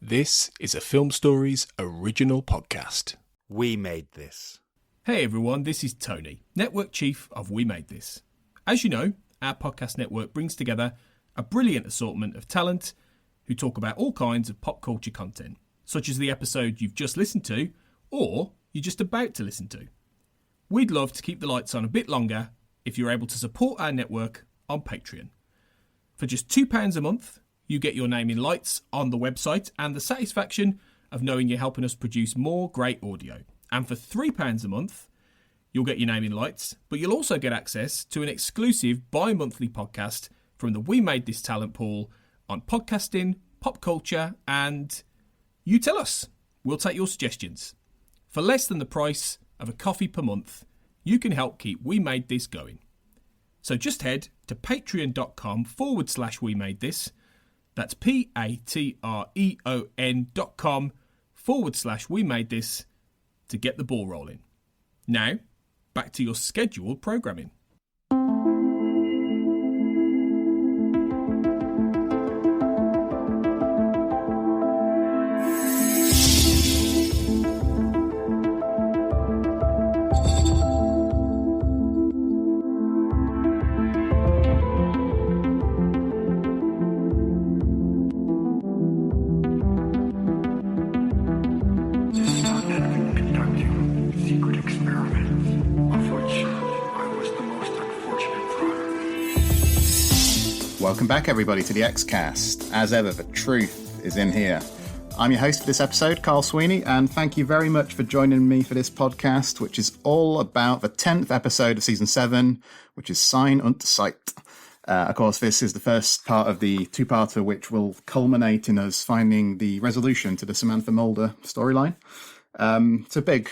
This is a Film Stories original podcast. We made this. Hey everyone, this is Tony, Network Chief of We Made This. As you know, our podcast network brings together a brilliant assortment of talent who talk about all kinds of pop culture content, such as the episode you've just listened to, or you're just about to listen to. We'd love to keep the lights on a bit longer if you're able to support our network on Patreon. For just £2 a month, you get your name in lights on the website and the satisfaction of knowing you're helping us produce more great audio. And for £3 a month, you'll get your name in lights, but you'll also get access to an exclusive bi-monthly podcast from the We Made This talent pool on podcasting, pop culture, and you tell us. We'll take your suggestions. For less than the price of a coffee per month, you can help keep We Made This going. So just head to patreon.com/We Made This. That's patreon.com/We Made This to get the ball rolling. Now, back to your scheduled programming. Welcome back, everybody, to the X-Cast. As ever, the truth is in here. I'm your host for this episode, Carl Sweeney, and thank you very much for joining me for this podcast, which is all about the 10th episode of Season 7, which is Sein Und Zeit. Of course, this is the first part of the two-parter, which will culminate in us finding the resolution to the Samantha Mulder storyline. It's a big,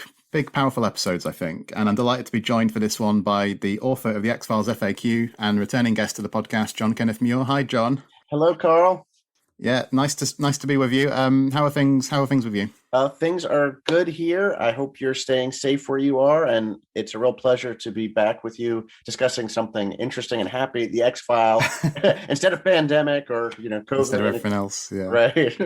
powerful episodes, I think, and I'm delighted to be joined for this one by the author of the X-Files FAQ and returning guest to the podcast, John Kenneth Muir. Hi, John. Hello, Carl. Yeah, nice to be with you. How are things with you? Things are good here. I hope you're staying safe where you are, and it's a real pleasure to be back with you discussing something interesting and happy. The X-Files instead of pandemic or COVID. Instead of everything else, yeah. Right.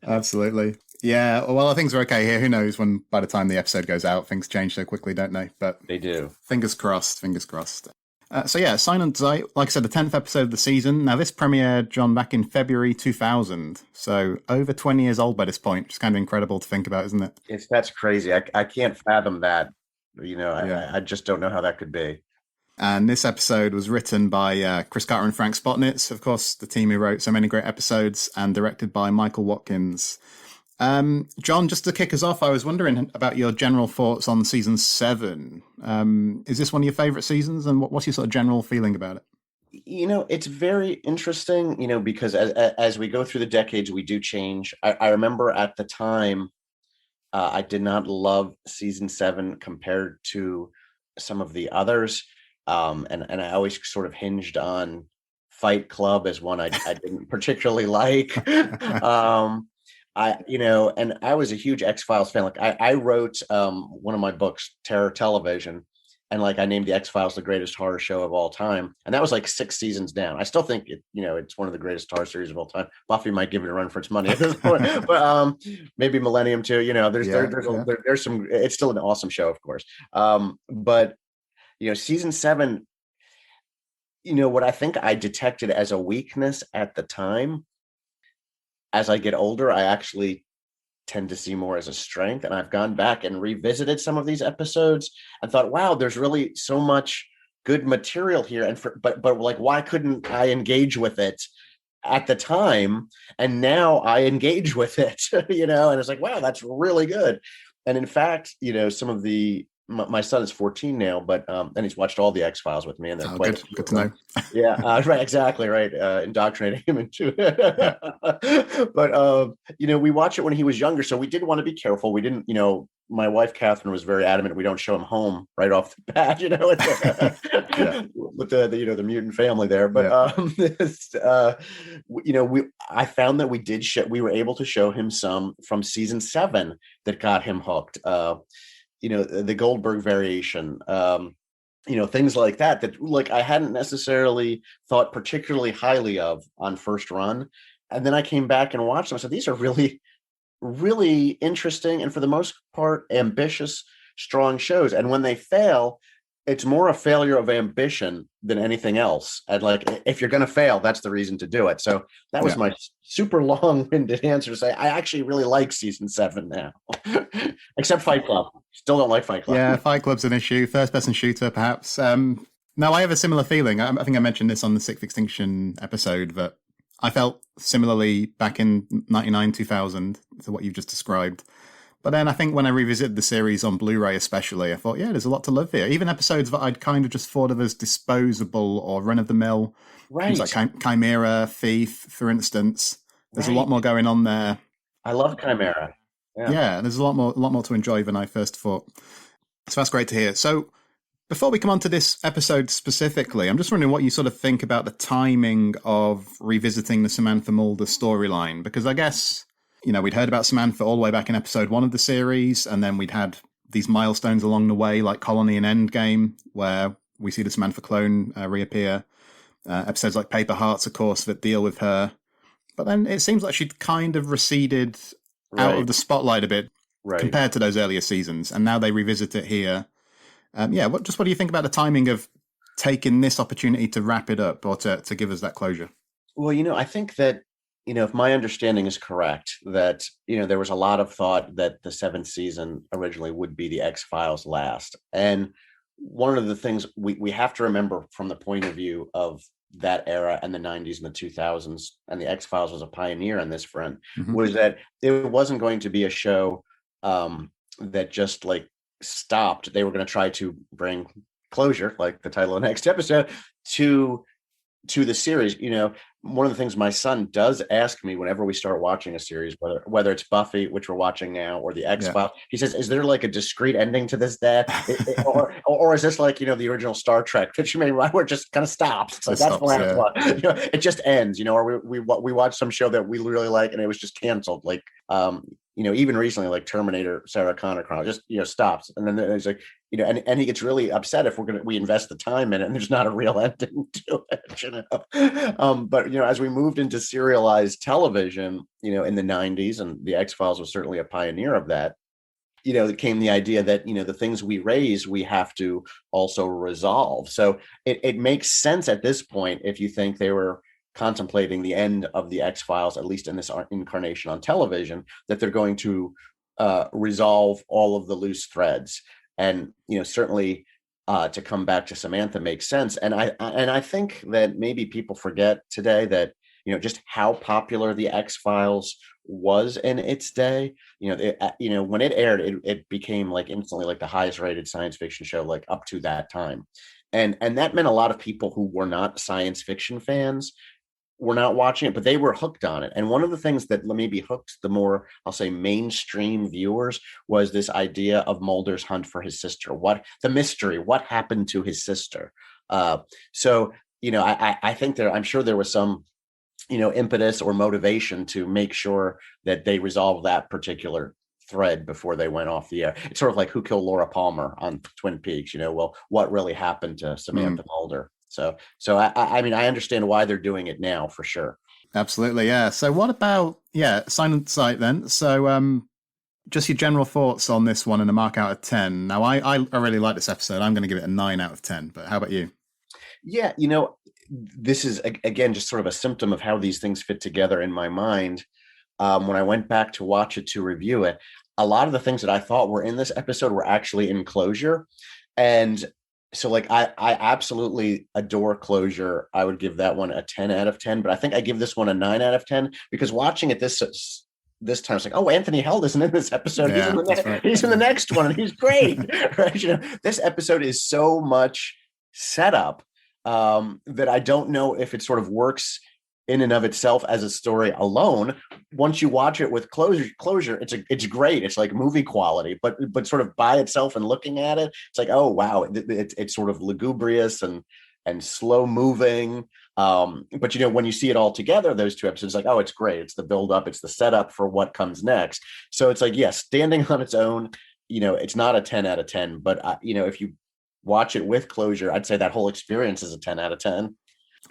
Absolutely. Yeah, well, things are okay here. Who knows when by the time the episode goes out, things change so quickly, don't they? But they do. Fingers crossed. So yeah, Sein Und Zeit, like I said, the 10th episode of the season. Now this premiered, John, back in February 2000. So over 20 years old by this point. It's kind of incredible to think about, isn't it? That's crazy. I can't fathom that. I just don't know how that could be. And this episode was written by Chris Carter and Frank Spotnitz, of course, the team who wrote so many great episodes, and directed by Michael Watkins. John, just to kick us off, I was wondering about your general thoughts on season 7. Is this one of your favorite seasons, and what's your sort of general feeling about it? It's very interesting, because as we go through the decades, we do change. I remember at the time, I did not love season 7 compared to some of the others. And I always sort of hinged on Fight Club as one I didn't particularly like. And I was a huge X-Files fan. Like I wrote one of my books, Terror Television, and I named the X-Files the greatest horror show of all time. And that was 6 seasons down. I still think it's one of the greatest horror series of all time. Buffy might give it a run for its money at this point, but maybe Millennium too. There's some. It's still an awesome show, of course. But season 7. What I think I detected as a weakness at the time. As I get older, I actually tend to see more as a strength. And I've gone back and revisited some of these episodes and thought, wow, there's really so much good material here. But why couldn't I engage with it at the time? And now I engage with it, and it's like, wow, that's really good. And in fact, some of my son is 14 now, but and he's watched all the X-Files with me, and they're quite good to know. Yeah, right, exactly, right. Indoctrinating him into it. But we watched it when he was younger, so we did want to be careful. We didn't, my wife Catherine was very adamant we don't show him home right off the bat, with the mutant family there. But I found that we were able to show him some from season 7 that got him hooked. The Goldberg variation, things like that I hadn't necessarily thought particularly highly of on first run. And then I came back and watched them. I said, these are really really interesting and for the most part ambitious, strong shows. And when they fail, it's more a failure of ambition than anything else. And like, if you're going to fail, that's the reason to do it. So that was my super long-winded answer to say I actually really like season 7 now, except Fight Club. Still don't like Fight Club. Yeah, Fight Club's an issue. First-person shooter, perhaps. No, I have a similar feeling. I think I mentioned this on the Sixth Extinction episode, that I felt similarly back in 99, 2000 to what you've just described. But then I think when I revisited the series on Blu-ray especially, I thought, yeah, there's a lot to love here. Even episodes that I'd kind of just thought of as disposable or run-of-the-mill. Right. Things like Chimera, Thief, for instance. There's a lot more going on there. I love Chimera. Yeah, there's a lot more to enjoy than I first thought. So that's great to hear. So before we come on to this episode specifically, I'm just wondering what you sort of think about the timing of revisiting the Samantha Mulder storyline. Because I guess, you know, we'd heard about Samantha all the way back in episode 1 of the series, and then we'd had these milestones along the way, like Colony and Endgame, where we see the Samantha clone reappear. Episodes like Paper Hearts, of course, that deal with her. But then it seems like she'd kind of receded out of the spotlight a bit compared to those earlier seasons, and now they revisit it here. What do you think about the timing of taking this opportunity to wrap it up or to give us that closure? Well, you know, I think that, you know, if my understanding is correct, that, you know, there was a lot of thought that the 7th season originally would be the X-Files last. And one of the things we have to remember from the point of view of that era and the 90s and the 2000s, and the X-Files was a pioneer on this front, was that it wasn't going to be a show that just like stopped. They were going to try to bring closure, like the title of the next episode, to the series. You know, one of the things my son does ask me whenever we start watching a series, whether it's Buffy, which we're watching now, or the X-Files, he says, is there like a discrete ending to this, Dad? or is this like, you know, the original Star Trek, which maybe where it just kind of stops? It's like, that's the last one. You know, it just ends, you know, or we watch some show that we really like and it was just canceled. Like, you know, even recently, like Terminator, Sarah Connor Chronicles, just, you know, stops. And then there's like, you know, and he gets really upset if we invest the time in it and there's not a real ending to it, you know. But, you know, as we moved into serialized television, you know, in the 90s, and the X-Files was certainly a pioneer of that, you know, it came the idea that, you know, the things we raise, we have to also resolve. So it makes sense at this point, if you think they were contemplating the end of the X-Files, at least in this incarnation on television, that they're going to resolve all of the loose threads. And, you know, certainly to come back to Samantha makes sense. And I think that maybe people forget today that, you know, just how popular the X-Files was in its day. You know, when it aired, it became like instantly like the highest rated science fiction show, like up to that time. And that meant a lot of people who were not science fiction fans were not watching it, but they were hooked on it. And one of the things that maybe hooked the more, I'll say, mainstream viewers was this idea of Mulder's hunt for his sister. The mystery, what happened to his sister? So, you know, I think I'm sure there was some, you know, impetus or motivation to make sure that they resolve that particular thread before they went off the air. It's sort of like Who Killed Laura Palmer on Twin Peaks, you know, well, what really happened to Samantha Mulder? So I mean, I understand why they're doing it now, for sure. Absolutely, yeah. So what about, Sein Und Zeit then? So just your general thoughts on this one and a mark out of 10. Now, I really like this episode. I'm going to give it a 9 out of 10, but how about you? Yeah, you know, this is, again, just sort of a symptom of how these things fit together in my mind. When I went back to watch it, to review it, a lot of the things that I thought were in this episode were actually in closure. And so, like, I absolutely adore closure. I would give that one a 10 out of 10, but I think I give this one a 9 out of 10 because watching it this time, it's like, oh, Anthony Held isn't in this episode. Yeah, he's in the next one, and he's great. Right? You know, this episode is so much setup that I don't know if it sort of works in and of itself as a story alone. Once you watch it with closure, it's great. It's like movie quality, but sort of by itself and looking at it, it's like, oh wow, it's sort of lugubrious and slow moving. But you know, when you see it all together, those two episodes, like, oh, it's great. It's the build up, it's the setup for what comes next. So it's like, yes, standing on its own, you know, it's not a 10 out of 10, but you know, if you watch it with closure, I'd say that whole experience is a 10 out of 10.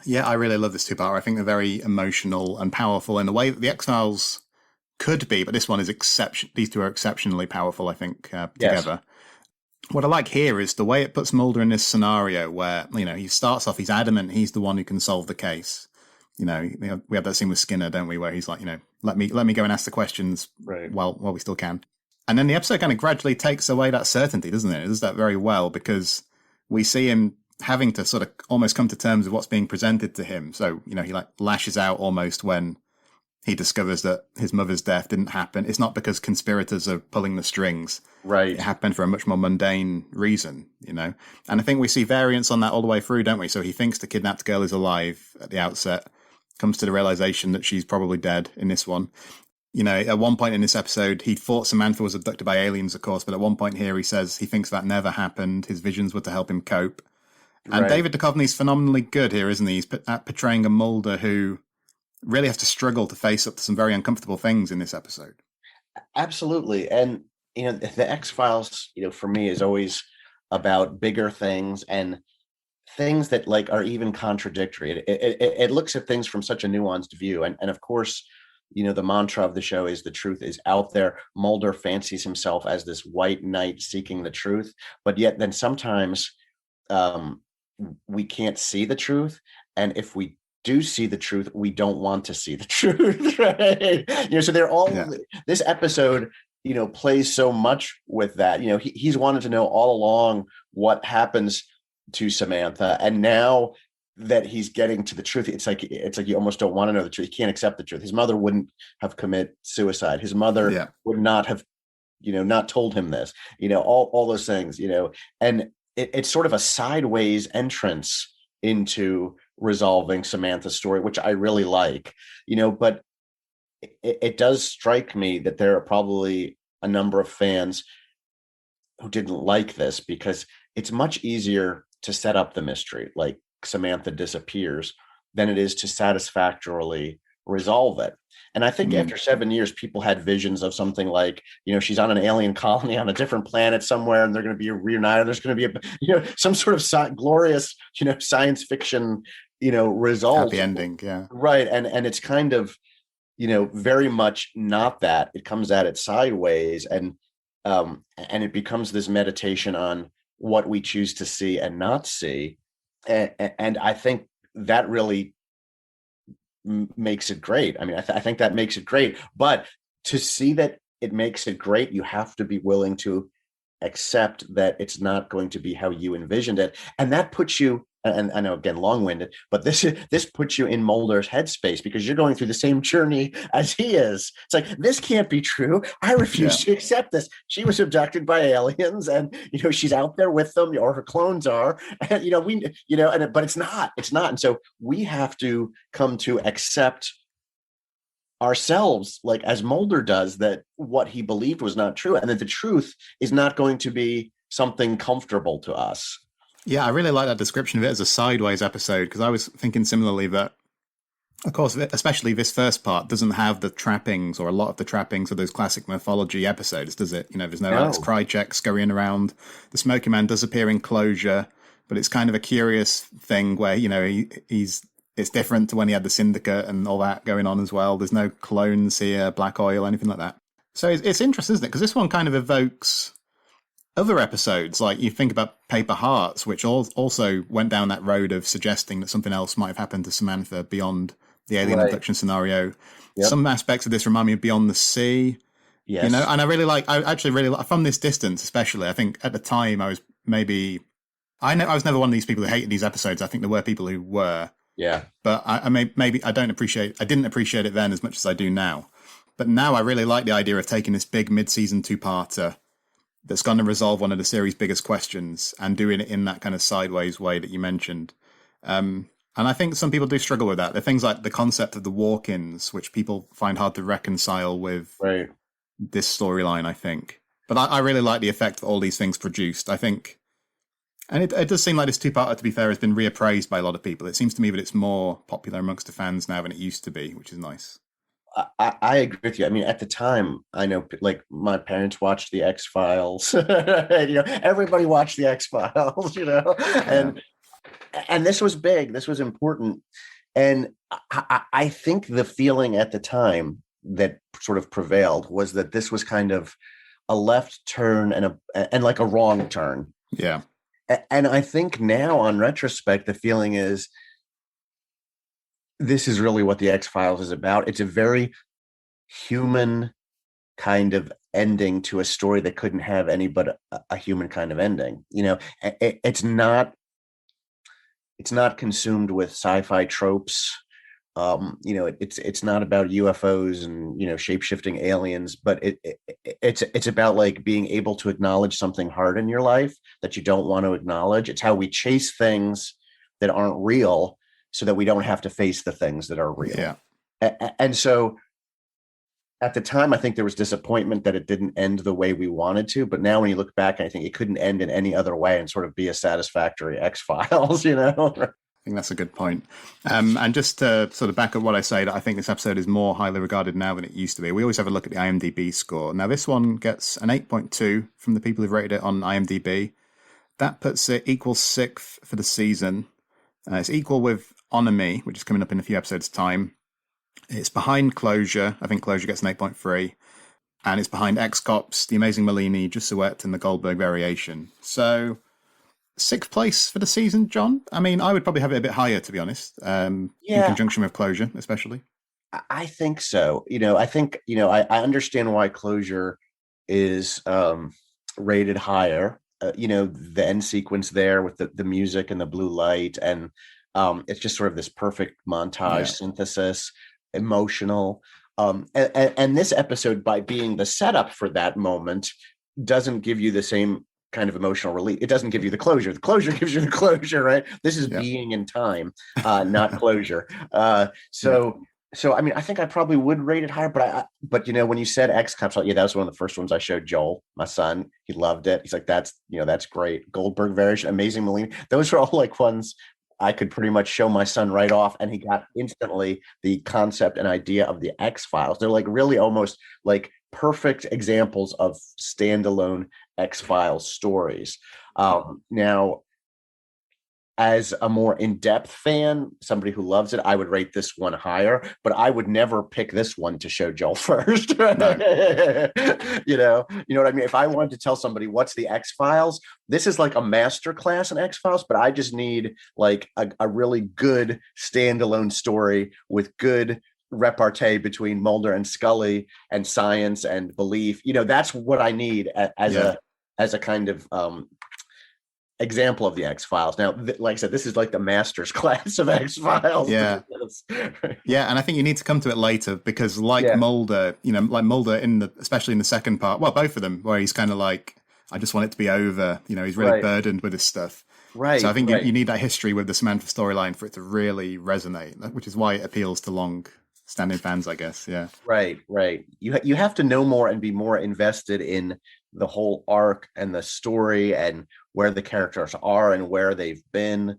Yeah, I really love this two-parter. I think they're very emotional and powerful in a way that the X-Files could be, but this one is these two are exceptionally powerful, I think, together. What I like here is the way it puts Mulder in this scenario where, he starts off, he's adamant he's the one who can solve the case. We have that scene with Skinner, don't we, where he's like, let me go and ask the questions while we still can. And then the episode kind of gradually takes away that certainty, doesn't it? It does that very well because we see him having to sort of almost come to terms with what's being presented to him. So, he like lashes out almost when he discovers that his mother's death didn't happen. It's not because conspirators are pulling the strings. Right. It happened for a much more mundane reason, And I think we see variants on that all the way through, don't we? So he thinks the kidnapped girl is alive at the outset, comes to the realization that she's probably dead in this one. At one point in this episode, he thought Samantha was abducted by aliens, of course, but at one point here he says he thinks that never happened. His visions were to help him cope. And David Duchovny's phenomenally good here, isn't he? He's at portraying a Mulder who really has to struggle to face up to some very uncomfortable things in this episode. Absolutely. And, the X-Files, for me is always about bigger things and things that are even contradictory. It looks at things from such a nuanced view. And of course, the mantra of the show is the truth is out there. Mulder fancies himself as this white knight seeking the truth, but yet then sometimes we can't see the truth. And if we do see the truth, we don't want to see the truth, right? So they're all, this episode, plays so much with that. He's wanted to know all along what happens to Samantha. And now that he's getting to the truth, it's like you almost don't want to know the truth. You can't accept the truth. His mother wouldn't have committed suicide. His mother would not have, not told him this, all those things, and it's sort of a sideways entrance into resolving Samantha's story, which I really like, but it does strike me that there are probably a number of fans who didn't like this because it's much easier to set up the mystery, like Samantha disappears, than it is to satisfactorily resolve it. And I think after 7 years, people had visions of something like, she's on an alien colony on a different planet somewhere, and they're going to be reunited. There's going to be some sort of glorious, science fiction, result. Happy ending, yeah. Right. And it's kind of, very much not that. It comes at it sideways, and it becomes this meditation on what we choose to see and not see. And I think that really makes it great. I mean, I think that makes it great. But to see that it makes it great, you have to be willing to accept that it's not going to be how you envisioned it. And that puts you, and I know, again, long-winded, but this puts you in Mulder's headspace because you're going through the same journey as he is. It's like, this can't be true. I refuse to accept this. She was abducted by aliens, and she's out there with them, or her clones are, and but it's not. And so we have to come to accept ourselves, like as Mulder does, that what he believed was not true, and that the truth is not going to be something comfortable to us. Yeah, I really like that description of it as a sideways episode, because I was thinking similarly that, of course, especially this first part doesn't have the trappings, or a lot of the trappings of those classic mythology episodes, does it? There's no Alex Krycek scurrying around. The Smoky Man does appear in Closure, but it's kind of a curious thing where, it's different to when he had the Syndicate and all that going on as well. There's no clones here, black oil, anything like that. So it's interesting, isn't it? Because this one kind of evokes other episodes, like you think about Paper Hearts, which also went down that road of suggesting that something else might have happened to Samantha beyond the alien abduction scenario. Yep. Some aspects of this remind me of Beyond the Sea. Yes. And I actually really like, from this distance especially, I think at the time I was never one of these people who hated these episodes. I think there were people who were. Yeah. But I didn't appreciate it then as much as I do now. But now I really like the idea of taking this big mid-season two-parter that's going to resolve one of the series' biggest questions and doing it in that kind of sideways way that you mentioned. And I think some people do struggle with that. There are things like the concept of the walk-ins, which people find hard to reconcile with this storyline, I think. But I really like the effect that all these things produced. I think, and it does seem like this two-parter, to be fair, has been reappraised by a lot of people. It seems to me that it's more popular amongst the fans now than it used to be, which is nice. I agree with you. I mean, at the time, I know, like, my parents watched the X-Files. Everybody watched the X-Files. And this was big. This was important. And I think the feeling at the time, that sort of prevailed was that this was kind of a left turn and like a wrong turn. Yeah. And I think now on retrospect, the feeling is this is really what the X-Files is about. It's a very human kind of ending to a story that couldn't have any but a human kind of ending. It's not consumed with sci-fi tropes. It's not about UFOs and shape-shifting aliens, but it's about like being able to acknowledge something hard in your life that you don't want to acknowledge. It's how we chase things that aren't real so that we don't have to face the things that are real. Yeah. And so at the time, I think there was disappointment that it didn't end the way we wanted to. But now when you look back, I think it couldn't end in any other way and sort of be a satisfactory X-Files, I think that's a good point. And just to sort of back up what I say, that I think this episode is more highly regarded now than it used to be. We always have a look at the IMDb score. Now, this one gets an 8.2 from the people who've rated it on IMDb. That puts it equal 6th for the season. It's equal with Honor Me, which is coming up in a few episodes' time. It's behind Closure. I think Closure gets an 8.3. And it's behind X-Cops, The Amazing Marlene, Jesuit, and The Goldberg Variation. So 6th place for the season, John? I mean, I would probably have it a bit higher, to be honest, in conjunction with Closure, especially. I think so. I understand why Closure is rated higher. The end sequence there with the music and the blue light, and it's just sort of this perfect montage synthesis, emotional. And this episode, by being the setup for that moment, doesn't give you the same kind of emotional relief. It doesn't give you the closure. The closure gives you the closure, right? This is being in time, not closure. So I mean, I think I probably would rate it higher, but when you said X-Cops, that was one of the first ones I showed Joel, my son. He loved it. He's like, that's great. Goldberg Variation, Amazing Marlene. Those are all like ones I could pretty much show my son right off, and he got instantly the concept and idea of the X-Files. They're like really almost like perfect examples of standalone X-Files stories. Now, as a more in-depth fan, somebody who loves it, I would rate this one higher, but I would never pick this one to show Joel first. No. You know what I mean? If I wanted to tell somebody what's the X-Files, this is like a master class in X-Files, but I just need like a really good standalone story with good repartee between Mulder and Scully and science and belief. That's what I need as a kind of example of the X-Files. Now, like I said, this is like the master's class of X-Files. Yeah. Yeah, and I think you need to come to it later because Mulder, especially in the second part, well, both of them, where he's kind of like, I just want it to be over. He's really burdened with this stuff. Right. So I think you need that history with the Samantha storyline for it to really resonate, which is why it appeals to long-standing fans, I guess. Yeah. Right. You have to know more and be more invested in the whole arc and the story and where the characters are and where they've been.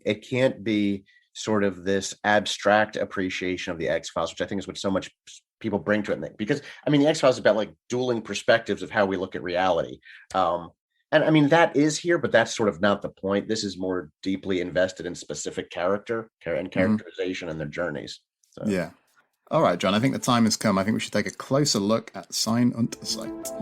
It can't be sort of this abstract appreciation of the X-Files, which I think is what so much people bring to it. Because, I mean, the X-Files is about like dueling perspectives of how we look at reality. And I mean, that is here, but that's sort of not the point. This is more deeply invested in specific character and characterization and their journeys. So. Yeah. All right, John, I think the time has come. I think we should take a closer look at Sein Und Zeit.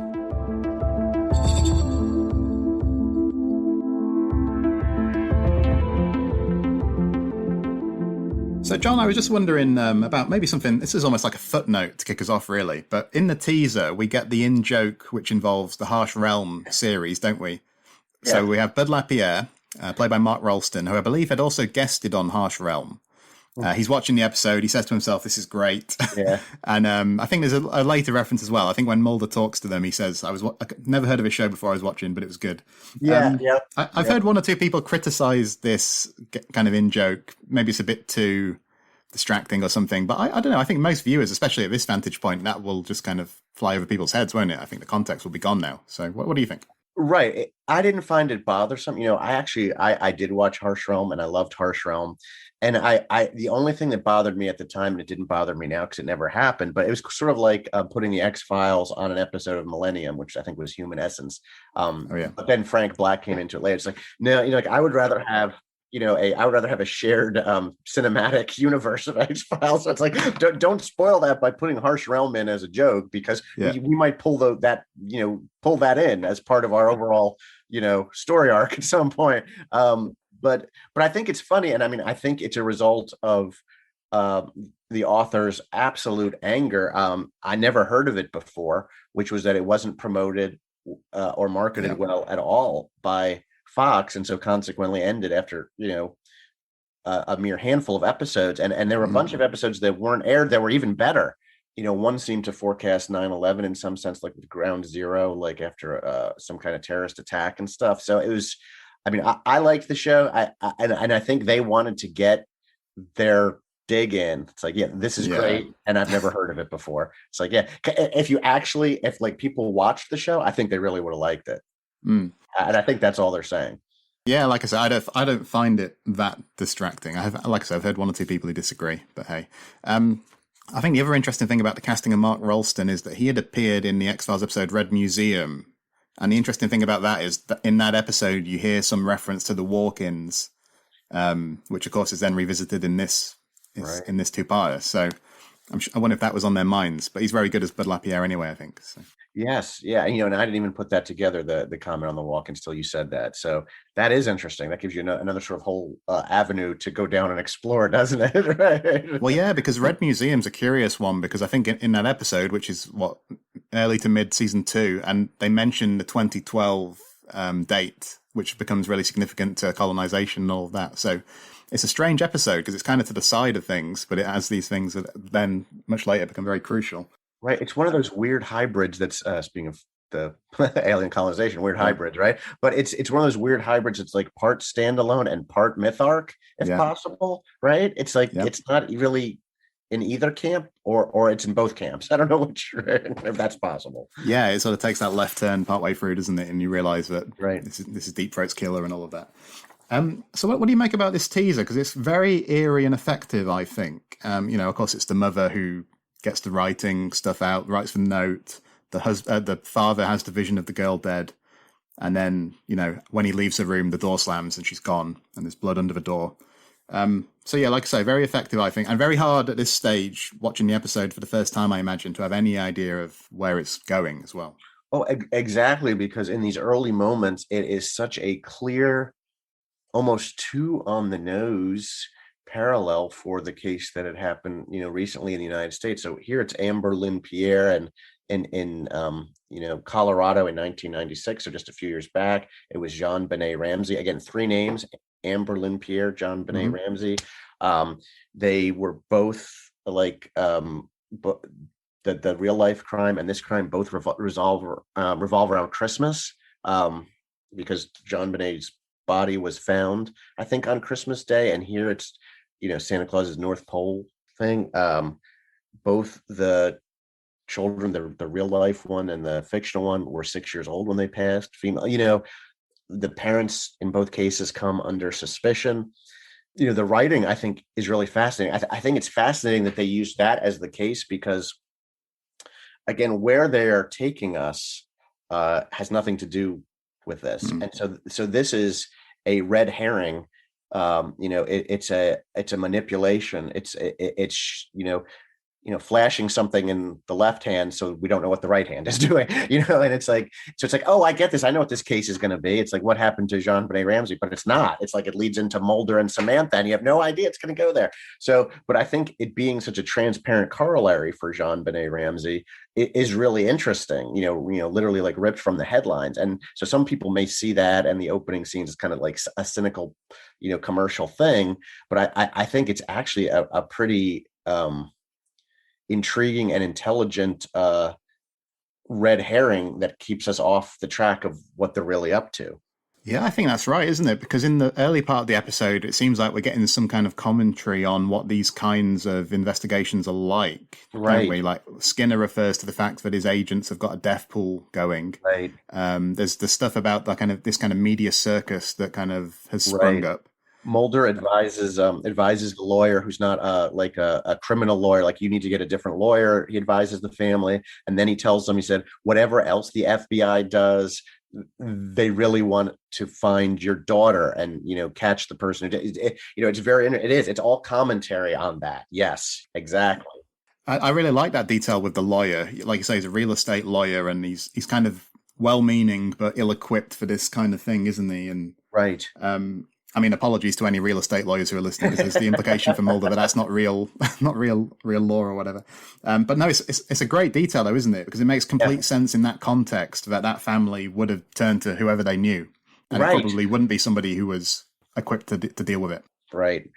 So, John, I was just wondering about maybe something, this is almost like a footnote to kick us off, really, but in the teaser, we get the in-joke which involves the Harsh Realm series, don't we? Yeah. So we have Bud Lapierre, played by Mark Rolston, who I believe had also guested on Harsh Realm. He's watching the episode, he says to himself, this is great. Yeah. And I think there's a later reference as well. I think when Mulder talks to them, he says, I never heard of his show before I was watching, but it was good. Yeah, I've heard one or two people criticize this kind of in-joke. Maybe it's a bit too distracting or something, but I don't know. I think most viewers, especially at this vantage point, that will just kind of fly over people's heads, won't it? I think the context will be gone now. So what do you think? Right. I didn't find it bothersome. I did watch Harsh Realm and I loved Harsh Realm. And I the only thing that bothered me at the time, and it didn't bother me now because it never happened, but it was sort of like putting the X-Files on an episode of Millennium, which I think was Human Essence. But then Frank Black came into it later. It's like, no, I would rather have, I would rather have a shared cinematic universe of X-Files. So it's like, don't spoil that by putting Harsh Realm in as a joke, because we might pull that in as part of our overall, story arc at some point. But I think it's funny. And I mean, I think it's a result of the author's absolute anger. I never heard of it before, which was that it wasn't promoted or marketed well at all by Fox, and so consequently ended after a mere handful of episodes, and there were a bunch of episodes that weren't aired that were even better. One seemed to forecast 9/11 in some sense, like with Ground Zero, like after some kind of terrorist attack and stuff. So it was, I mean, I liked the show, and I think they wanted to get their dig in. It's like, this is great, and I've never heard of it before. It's like, if like people watched the show, I think they really would have liked it. And I think that's all they're saying. Yeah, like I said, I don't find it that distracting. I've heard one or two people who disagree, but hey. I think the other interesting thing about the casting of Mark Rolston is that he had appeared in the X-Files episode Red Museum. And the interesting thing about that is that in that episode, you hear some reference to the walk-ins, which of course is then revisited in this two-parter. So I wonder if that was on their minds, but he's very good as Bud Lapierre anyway, I think. So. Yes. Yeah. And I didn't even put that together, the comment on the walk-ins, until you said that. So that is interesting. That gives you another sort of whole avenue to go down and explore, doesn't it? Right. Well, yeah, because Red Museum's a curious one, because I think in that episode, which is early to mid season 2, and they mention the 2012 date, which becomes really significant to colonization and all of that. So it's a strange episode because it's kind of to the side of things, but it has these things that then much later become very crucial. Right. It's one of those weird hybrids that's, speaking of the alien colonization, weird hybrids, right? But it's one of those weird hybrids. It's like part standalone and part myth arc, if possible, right? It's like, it's not really in either camp, or it's in both camps. I don't know if that's possible. Yeah, it sort of takes that left turn partway through, doesn't it? And you realize that this is Deep Throat's killer and all of that. So what do you make about this teaser? Because it's very eerie and effective, I think. Of course, it's the mother who gets the writing stuff out, writes the note. The father has the vision of the girl dead. And then, when he leaves the room, the door slams and she's gone and there's blood under the door. So yeah, like I say, very effective, I think, and very hard at this stage, watching the episode for the first time, I imagine, to have any idea of where it's going as well. Oh, exactly, because in these early moments, it is such a clear, almost too on the nose parallel for the case that had happened, recently in the United States. So here it's Amber Lynn Pierre, and in Colorado in 1996, so just a few years back, it was Jean-Benet Ramsey. Again, 3 names: Amber Lynn Pierre, Jean-Benet Ramsey. They were both like the real life crime and this crime both revolve around Christmas, because Jean-Benet's body was found, I think, on Christmas Day, and here it's Santa Claus's North Pole thing. Both the children, the real life one and the fictional one, were 6 years old when they passed. Female, the parents in both cases come under suspicion. The writing, I think, is really fascinating. I think it's fascinating that they use that as the case, because again, where they are taking us has nothing to do with this. And so this is a red herring. It's a manipulation. It's flashing something in the left hand so we don't know what the right hand is doing, and it's like, oh, I get this. I know what this case is going to be. It's like, what happened to Jean-Benet Ramsey, but it's not. It's like it leads into Mulder and Samantha, and you have no idea it's going to go there. So, but I think it being such a transparent corollary for Jean-Benet Ramsey is really interesting, literally like ripped from the headlines. And so some people may see that and the opening scenes is kind of like a cynical, commercial thing. But I think it's actually a pretty intriguing and intelligent red herring that keeps us off the track of what they're really up to. Yeah, I think that's right, isn't it? Because in the early part of the episode, it seems like we're getting some kind of commentary on what these kinds of investigations are like. Right. Like Skinner refers to the fact that his agents have got a death pool going. Right. There's the stuff about this kind of media circus that kind of has sprung up. Mulder advises the lawyer, who's not like a criminal lawyer, like, you need to get a different lawyer. He advises the family, and then he tells them, he said, whatever else the FBI does, they really want to find your daughter and, catch the person who did it. It's very, it's all commentary on that. Yes, exactly. I really like that detail with the lawyer. Like you say, he's a real estate lawyer, and he's kind of well-meaning but ill-equipped for this kind of thing, isn't he? And right. I mean, apologies to any real estate lawyers who are listening, because there's the implication for Mulder that that's not real law or whatever. But no, it's a great detail though, isn't it? Because it makes complete sense in that context that family would have turned to whoever they knew, and it probably wouldn't be somebody who was equipped to deal with it. Right.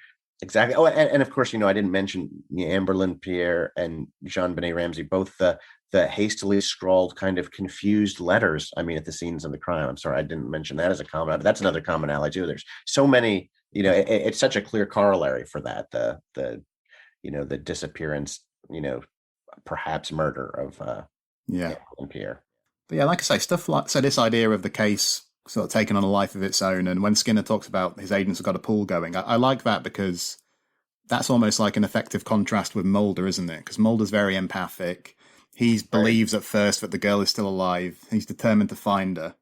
Exactly. Oh, and of course, I didn't mention Amberlyn Pierre and Jean-Benet Ramsey, both the hastily scrawled, kind of confused letters. I mean, at the scenes of the crime. I'm sorry, I didn't mention that as a comment, but that's another commonality too. There's so many, it's such a clear corollary for that. The disappearance, perhaps murder of Amberlyn Pierre. But yeah, like I say, stuff like, so this idea of the case sort of taken on a life of its own. And when Skinner talks about his agents have got a pool going, I like that, because that's almost like an effective contrast with Mulder, isn't it? Because Mulder's very empathic. He believes at first that the girl is still alive. He's determined to find her.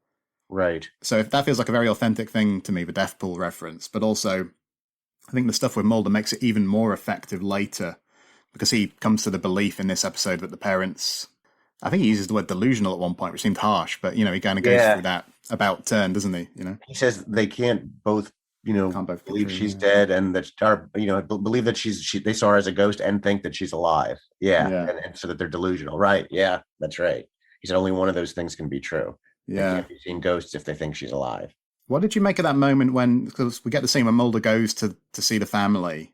Right. So that feels like a very authentic thing to me, the death pool reference. But also, I think the stuff with Mulder makes it even more effective later, because he comes to the belief in this episode that the parents, I think he uses the word delusional at one point, which seemed harsh, but, he kind of goes through that about turn, doesn't he? He says they can't both, believe she's dead, and that are, believe that they saw her as a ghost and think that she's alive. Yeah. And so that they're delusional. Right. Yeah, that's right. He said only one of those things can be true. Yeah. They can't be seeing ghosts if they think she's alive. What did you make of that moment when, because we get the scene when Mulder goes to see the family,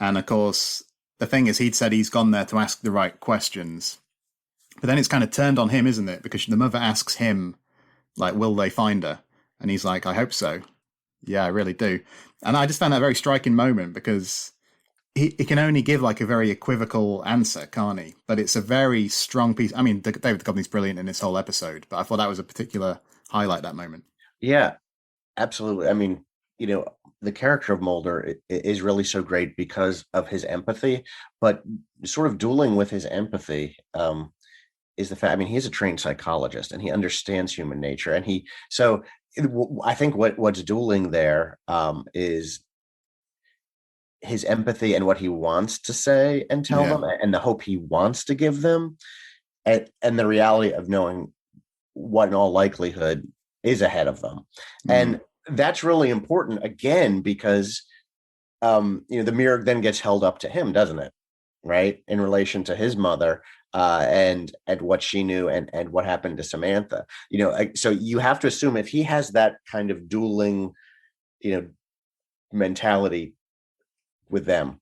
and of course the thing is, he'd said he's gone there to ask the right questions, but then it's kind of turned on him, isn't it? Because the mother asks him, like, will they find her? And he's like, I hope so. Yeah, I really do. And I just found that a very striking moment, because he can only give like a very equivocal answer, can't he? But it's a very strong piece. I mean, David Duchovny's brilliant in this whole episode, but I thought that was a particular highlight, that moment. Yeah, absolutely. I mean, the character of Mulder is really so great because of his empathy, but sort of dueling with his empathy is the fact, I mean, he's a trained psychologist and he understands human nature. And I think what's dueling there is his empathy and what he wants to say and tell them, and the hope he wants to give them, and the reality of knowing what in all likelihood is ahead of them. And that's really important, again, because the mirror then gets held up to him, doesn't it? Right, in relation to his mother and what she knew and what happened to Samantha. So you have to assume if he has that kind of dueling mentality with them,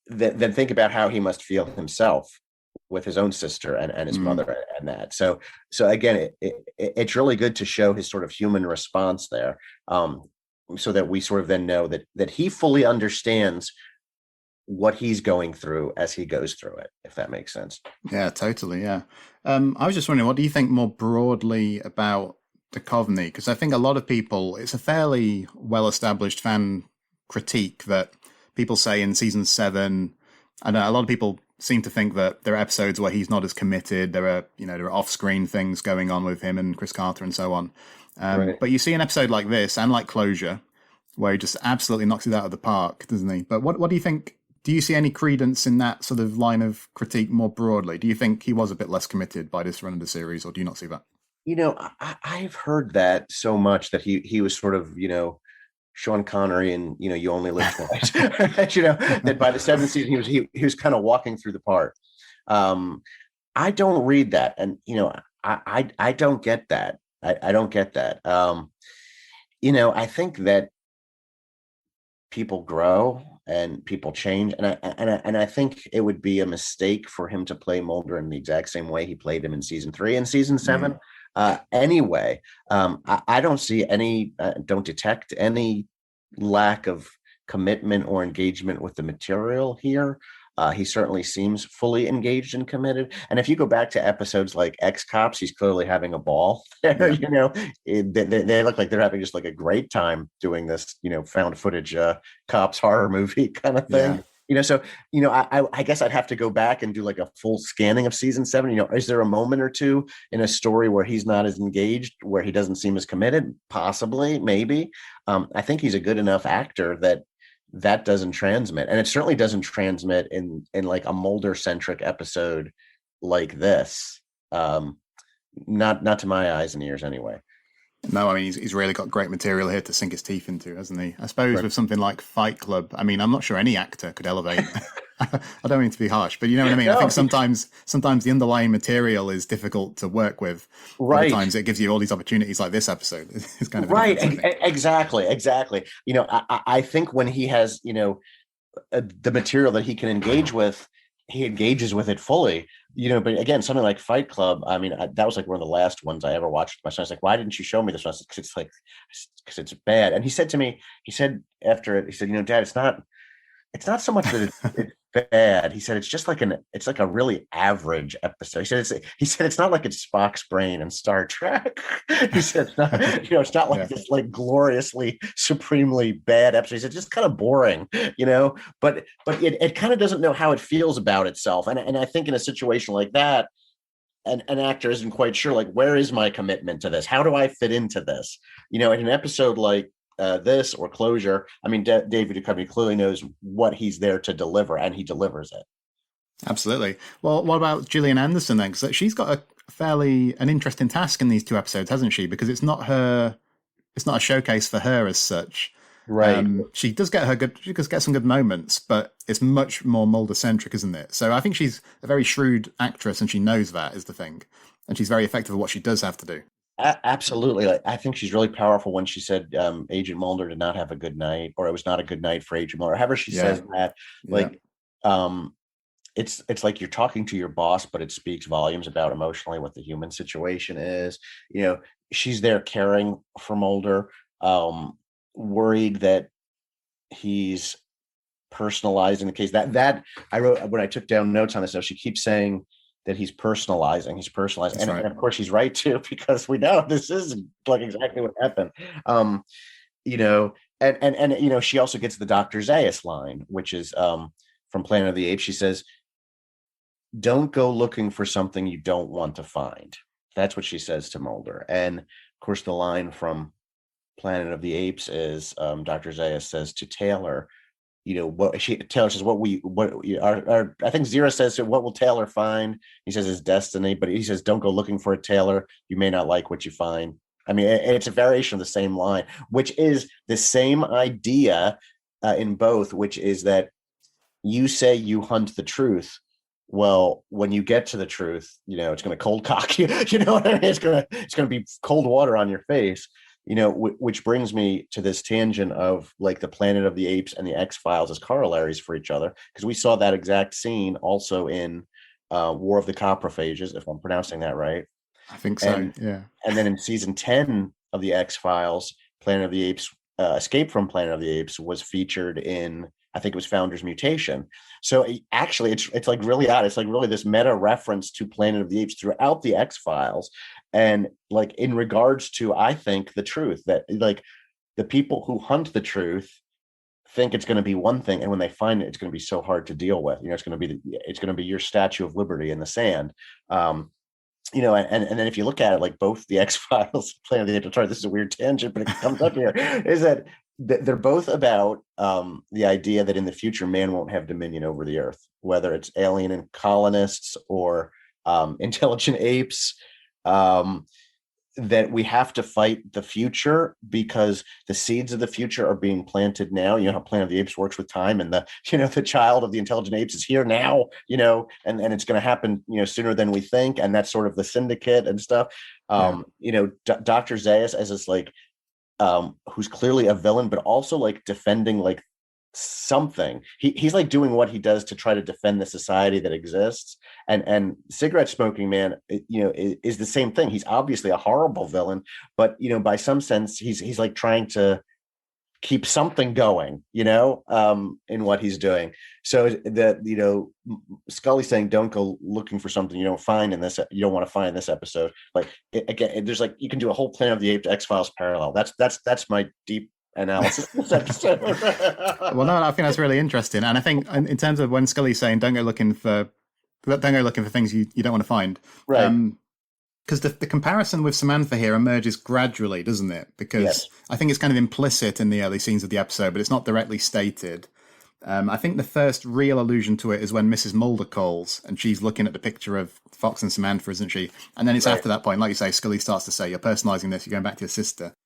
then think about how he must feel himself with his own sister and his mother and that. So again, it's really good to show his sort of human response there, so that we sort of then know that he fully understands what he's going through as he goes through it, if that makes sense. Yeah, totally. Yeah. I was just wondering, what do you think more broadly about Duchovny? Because I think a lot of people, it's a fairly well-established fan critique that people say in season 7, and a lot of people seem to think that there are episodes where he's not as committed. There are off-screen things going on with him and Chris Carter and so on. Right. But you see an episode like this and like Closure, where he just absolutely knocks it out of the park, doesn't he? But what do you think? Do you see any credence in that sort of line of critique more broadly? Do you think he was a bit less committed by this run of the series, or do you not see that? I've heard that so much that he was sort of, Sean Connery and, You Only Live Twice. That by the 7th season, he was kind of walking through the part. I don't read that. And, I don't get that. I don't get that. I think that people grow and people change, and I think it would be a mistake for him to play Mulder in the exact same way he played him in season 3 and season 7. Anyway, I don't detect any lack of commitment or engagement with the material here. He certainly seems fully engaged and committed. And if you go back to episodes like Ex-Cops, he's clearly having a ball there. They look like they're having just like a great time doing this, found footage cops horror movie kind of thing. So, I guess I'd have to go back and do like a full scanning of season 7. Is there a moment or two in a story where he's not as engaged, where he doesn't seem as committed? Possibly, maybe. I think he's a good enough actor that doesn't transmit. And it certainly doesn't transmit in like a Mulder-centric episode like this. Not to my eyes and ears anyway. No, I mean, he's really got great material here to sink his teeth into, hasn't he? I suppose Right. with something like Fight Club, I mean, I'm not sure any actor could elevate. I don't mean to be harsh, but you know what I mean? No. I think sometimes the underlying material is difficult to work with. Right. Other times it gives you all these opportunities like this episode. It's kind of right. Exactly. Exactly. I think when he has, the material that he can engage with, he engages with it fully, but again, something like Fight Club, I mean, that was like one of the last ones I ever watched with my son. I was like, why didn't you show me this one? Because it's bad. And he said to me, after it, he said, Dad, it's not so much that it's bad. He said, it's just like it's like a really average episode. He said, it's not like it's Spock's brain and Star Trek. He said, it's not, it's not like this like gloriously, supremely bad episode. He said, it's just kind of boring, but it kind of doesn't know how it feels about itself. And I think in a situation like that, an actor isn't quite sure, like, where is my commitment to this? How do I fit into this? In an episode like this or Closure, I mean, David Duchovny clearly knows what he's there to deliver, and he delivers it. Absolutely. Well, what about Gillian Anderson then? Because she's got an interesting task in these 2 episodes, hasn't she? Because it's not a showcase for her as such. Right. She does get some good moments, but it's much more Mulder-centric, isn't it? So I think she's a very shrewd actress, and she knows that is the thing, and she's very effective at what she does have to do. Absolutely. Like, I think she's really powerful when she said Agent Mulder did not have a good night, or it was not a good night for Agent Mulder. However she says that, like, it's like you're talking to your boss, but it speaks volumes about emotionally what the human situation is. She's there caring for Mulder, worried that he's personalizing the case. That I wrote when I took down notes on this. So she keeps saying that he's personalizing. And of course she's right too, because we know this is like exactly what happened. And she also gets the Dr. Zaius line, which is from Planet of the Apes. She says, don't go looking for something you don't want to find. That's what she says to Mulder. And of course the line from Planet of the Apes is Dr. Zaius says to Taylor, Taylor says, I think Zira says, what will Taylor find? He says his destiny, but he says, don't go looking for it, Taylor. You may not like what you find. I mean, it's a variation of the same line, which is the same idea in both, which is that you say you hunt the truth. Well, when you get to the truth, it's going to cold cock you. You know what I mean? It's going to be cold water on your face. Which brings me to this tangent of like the Planet of the Apes and the X-Files as corollaries for each other, because we saw that exact scene also in War of the Coprophages, if I'm pronouncing that right. I think so, yeah. And then in season 10 of the X-Files, Planet of the Apes, Escape from Planet of the Apes was featured in, I think it was Founder's Mutation. So actually, it's like really odd. It's like really this meta reference to Planet of the Apes throughout the X-Files. And like in regards to, I think, the truth, that like the people who hunt the truth think it's going to be one thing, and when they find it, it's going to be so hard to deal with. It's going to be your Statue of Liberty in the sand. And then if you look at it, like both the X-Files, Planet of the Apes, sorry, this is a weird tangent, but it comes up here, is that they're both about the idea that in the future, man won't have dominion over the earth, whether it's alien and colonists or intelligent apes. That we have to fight the future because the seeds of the future are being planted now. You know how Planet of the Apes works with time, and the child of the intelligent apes is here now, and it's going to happen, sooner than we think. And that's sort of the syndicate and stuff. Dr. Zaius as this like, who's clearly a villain, but also like defending like something. He's like doing what he does to try to defend the society that exists. And Cigarette Smoking Man, is the same thing. He's obviously a horrible villain, but by some sense, he's like trying to keep something going, in what he's doing. So that Scully saying, "Don't go looking for something you don't find in this. You don't want to find in this episode." Like again, there's like you can do a whole Planet of the Apes X-Files parallel. That's my deep analysis this episode. Well, no, I think that's really interesting. And I think in terms of when Scully's saying, don't go looking for things you don't want to find. Right. Because the comparison with Samantha here emerges gradually, doesn't it? Because Yes. I think it's kind of implicit in the early scenes of the episode, but it's not directly stated. I think the first real allusion to it is when Mrs. Mulder calls and she's looking at the picture of Fox and Samantha, isn't she? And then it's after that point, like you say, Scully starts to say, you're personalising this, you're going back to your sister.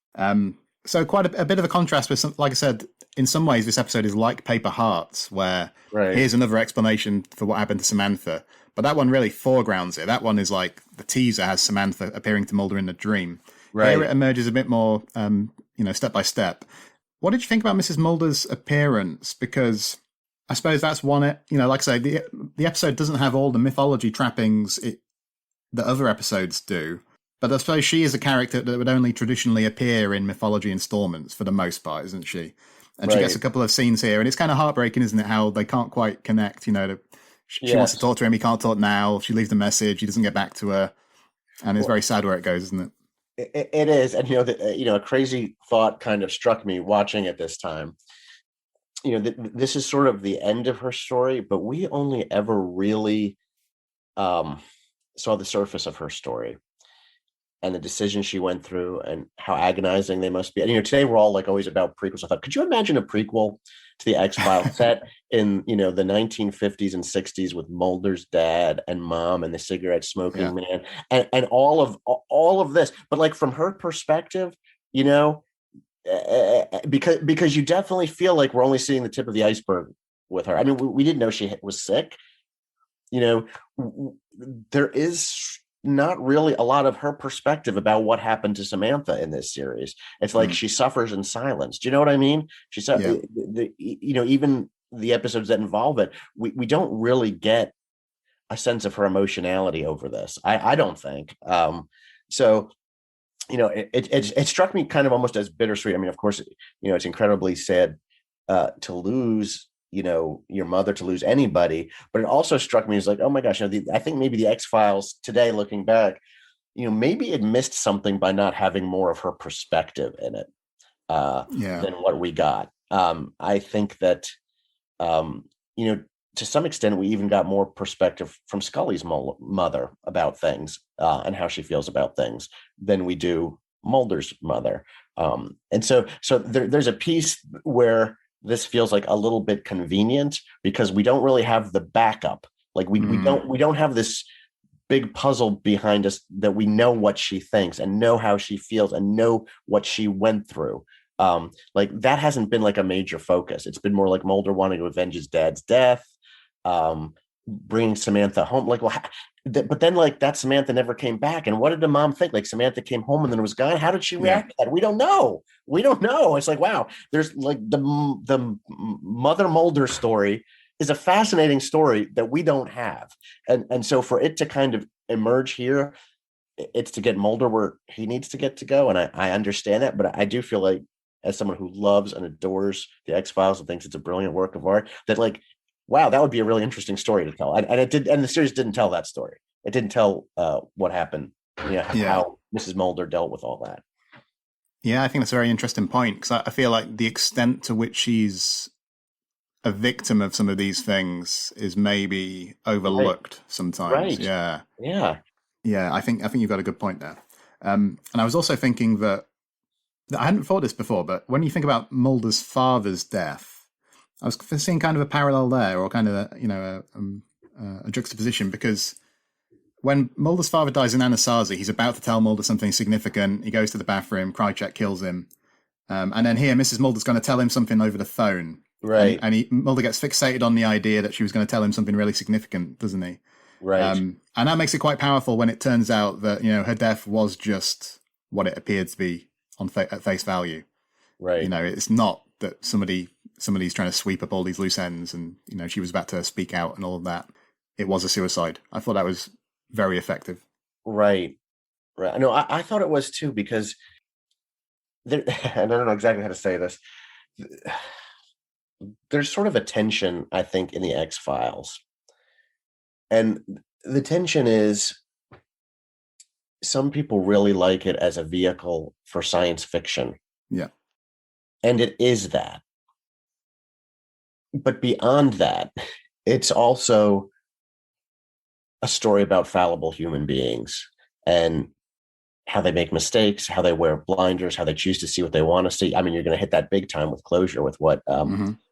So quite a bit of a contrast with, like I said, in some ways this episode is like Paper Hearts, where here's another explanation for what happened to Samantha. But that one really foregrounds it. That one is like the teaser has Samantha appearing to Mulder in the dream. Right. Here it emerges a bit more, step by step. What did you think about Mrs. Mulder's appearance? Because I suppose that's one, like I say, the episode doesn't have all the mythology trappings that other episodes do. But I suppose she is a character that would only traditionally appear in mythology installments for the most part, isn't she? And she gets a couple of scenes here, and it's kind of heartbreaking, isn't it, how they can't quite connect, She wants to talk to him. He can't talk now. She leaves a message. He doesn't get back to her. And it's very sad where it goes, isn't it? It is. And, a crazy thought kind of struck me watching it this time. This is sort of the end of her story, but we only ever really saw the surface of her story and the decisions she went through and how agonizing they must be. And, today we're all like always about prequels. I thought, could you imagine a prequel to the X-Files set in, the 1950s and 60s with Mulder's dad and mom and the cigarette smoking man and all of this, but like from her perspective, because you definitely feel like we're only seeing the tip of the iceberg with her. I mean, we didn't know she was sick. There is not really a lot of her perspective about what happened to Samantha in this series. It's like she suffers in silence. Do you know what I mean? She suffers, even the episodes that involve it, we don't really get a sense of her emotionality over this. I don't think. So, it struck me kind of almost as bittersweet. I mean, of course, it's incredibly sad to lose your mother, to lose anybody, but it also struck me as like, oh my gosh, I think maybe the X-Files today, looking back, maybe it missed something by not having more of her perspective in it than what we got. I think that, to some extent, we even got more perspective from Scully's mother about things and how she feels about things than we do Mulder's mother. And so there's a piece where this feels like a little bit convenient because we don't really have the backup. Like we don't have this big puzzle behind us that we know what she thinks and know how she feels and know what she went through. Like that hasn't been like a major focus. It's been more like Mulder wanting to avenge his dad's death, bringing Samantha home. Like, well, but then like that Samantha never came back. And what did the mom think? Like Samantha came home and then was gone. How did she react to that? We don't know. It's like, wow, there's like the Mother Mulder story is a fascinating story that we don't have. And so for it to kind of emerge here, it's to get Mulder where he needs to get to go. And I understand that, but I do feel like as someone who loves and adores the X-Files and thinks it's a brilliant work of art, that like, wow, that would be a really interesting story to tell. And it did, and the series didn't tell that story. It didn't tell what happened, how Mrs. Mulder dealt with all that. Yeah, I think that's a very interesting point because I feel like the extent to which she's a victim of some of these things is maybe overlooked sometimes. Right. Yeah. Yeah. I think you've got a good point there. And I was also thinking that I hadn't thought this before, but when you think about Mulder's father's death, I was seeing kind of a parallel there, or kind of a juxtaposition, because when Mulder's father dies in Anasazi, he's about to tell Mulder something significant. He goes to the bathroom, Krychek kills him. And then here, Mrs. Mulder's going to tell him something over the phone. Right. And Mulder gets fixated on the idea that she was going to tell him something really significant, doesn't he? Right. And that makes it quite powerful when it turns out that, her death was just what it appeared to be at face value. Right. It's not that somebody's trying to sweep up all these loose ends and, she was about to speak out and all of that. It was a suicide. I thought that was very effective. Right. No, I thought it was too, because and I don't know exactly how to say this. There's sort of a tension, I think, in the X-Files. And the tension is some people really like it as a vehicle for science fiction. Yeah. And it is that. But beyond that, it's also a story about fallible human beings and how they make mistakes, how they wear blinders, how they choose to see what they want to see. I mean, you're going to hit that big time with Closure, with what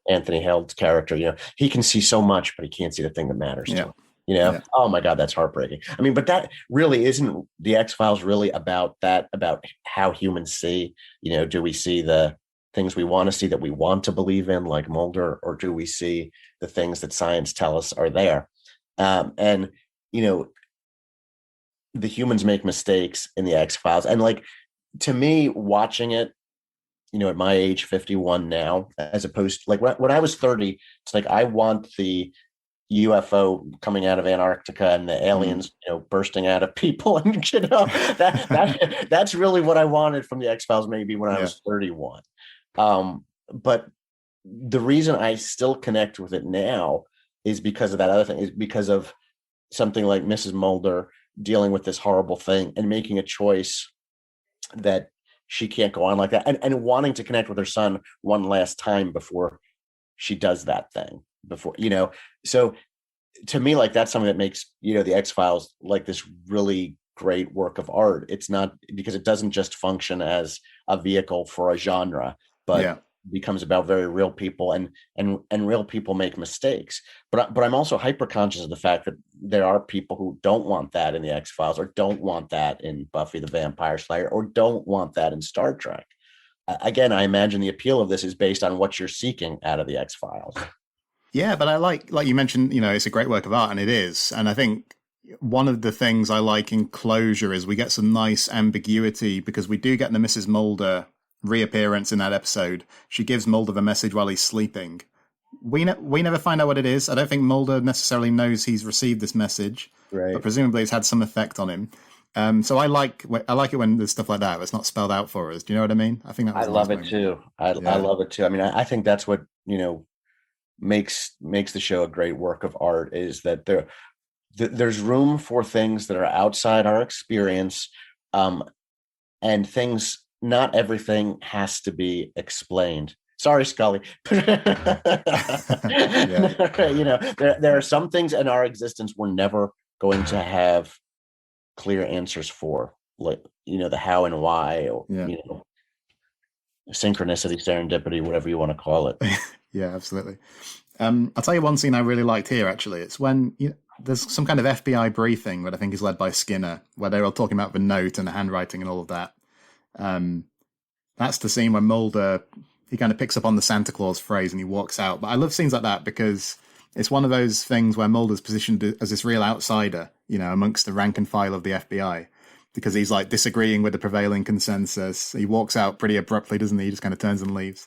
Anthony Held's character, he can see so much, but he can't see the thing that matters to him. Oh my God, that's heartbreaking. I mean, but that really isn't the X-Files really about that, about how humans see. Do we see the things we want to see that we want to believe in, like Mulder, or do we see the things that science tell us are there? And the humans make mistakes in the X-Files. And like, to me, watching it, at my age, 51 now, as opposed to like when I was 30, it's like, I want the UFO coming out of Antarctica and the aliens, bursting out of people. And, that's really what I wanted from the X-Files, maybe when I was 31. But the reason I still connect with it now is because of that other thing, is because of something like Mrs. Mulder dealing with this horrible thing and making a choice that she can't go on like that, and wanting to connect with her son one last time before she does that thing, so to me, like, that's something that makes, the X-Files like this really great work of art. It's not because it doesn't just function as a vehicle for a genre, but becomes about very real people, and real people make mistakes. But I'm also hyper conscious of the fact that there are people who don't want that in the X-Files, or don't want that in Buffy the Vampire Slayer, or don't want that in Star Trek. Again, I imagine the appeal of this is based on what you're seeking out of the X-Files. Yeah, but I like you mentioned, it's a great work of art, and it is. And I think one of the things I like in Closure is we get some nice ambiguity, because we do get the Mrs. Mulder reappearance in that episode. She gives Mulder the message while he's sleeping. We never find out what it is. I don't think Mulder necessarily knows he's received this message, right, but presumably it's had some effect on him. So I like it when there's stuff like that. It's not spelled out for us. Do you know what I mean? I think that was I love it too. I love it too. I mean, I think that's what makes the show a great work of art, is that there's room for things that are outside our experience, and things. Not everything has to be explained. Sorry, Scully. There are some things in our existence we're never going to have clear answers for, like, the how and why, or synchronicity, serendipity, whatever you want to call it. Yeah, absolutely. I'll tell you one scene I really liked here, actually. It's when there's some kind of FBI briefing that I think is led by Skinner, where they're all talking about the note and the handwriting and all of that. That's the scene where Mulder, he kind of picks up on the Santa Claus phrase and he walks out. But I love scenes like that because it's one of those things where Mulder's positioned as this real outsider, amongst the rank and file of the FBI, because he's like disagreeing with the prevailing consensus. He walks out pretty abruptly, doesn't he? He just kind of turns and leaves.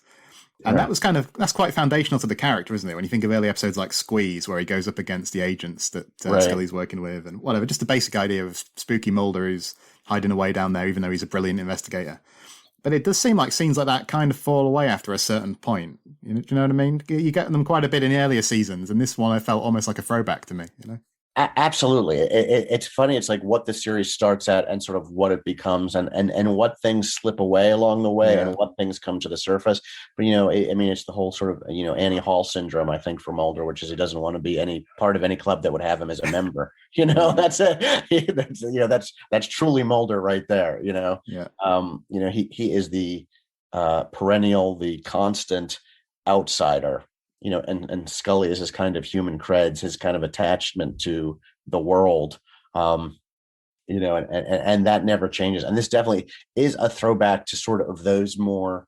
And that's quite foundational to the character, isn't it? When you think of early episodes like Squeeze, where he goes up against the agents that Scully's working with, and whatever, just the basic idea of spooky Mulder who's hiding away down there, even though he's a brilliant investigator. But it does seem like scenes like that kind of fall away after a certain point. Do you know what I mean? You get them quite a bit in the earlier seasons, and this one I felt almost like a throwback to me, Absolutely. It's funny. It's like what the series starts at and sort of what it becomes, and what things slip away along the way, and what things come to the surface. But, it's the whole sort of, Annie Hall syndrome, I think, for Mulder, which is he doesn't want to be any part of any club that would have him as a member. That's it. That's truly Mulder right there. He is the perennial, the constant outsider. And Scully is his kind of human creds, his kind of attachment to the world, and that never changes. And this definitely is a throwback to sort of those more,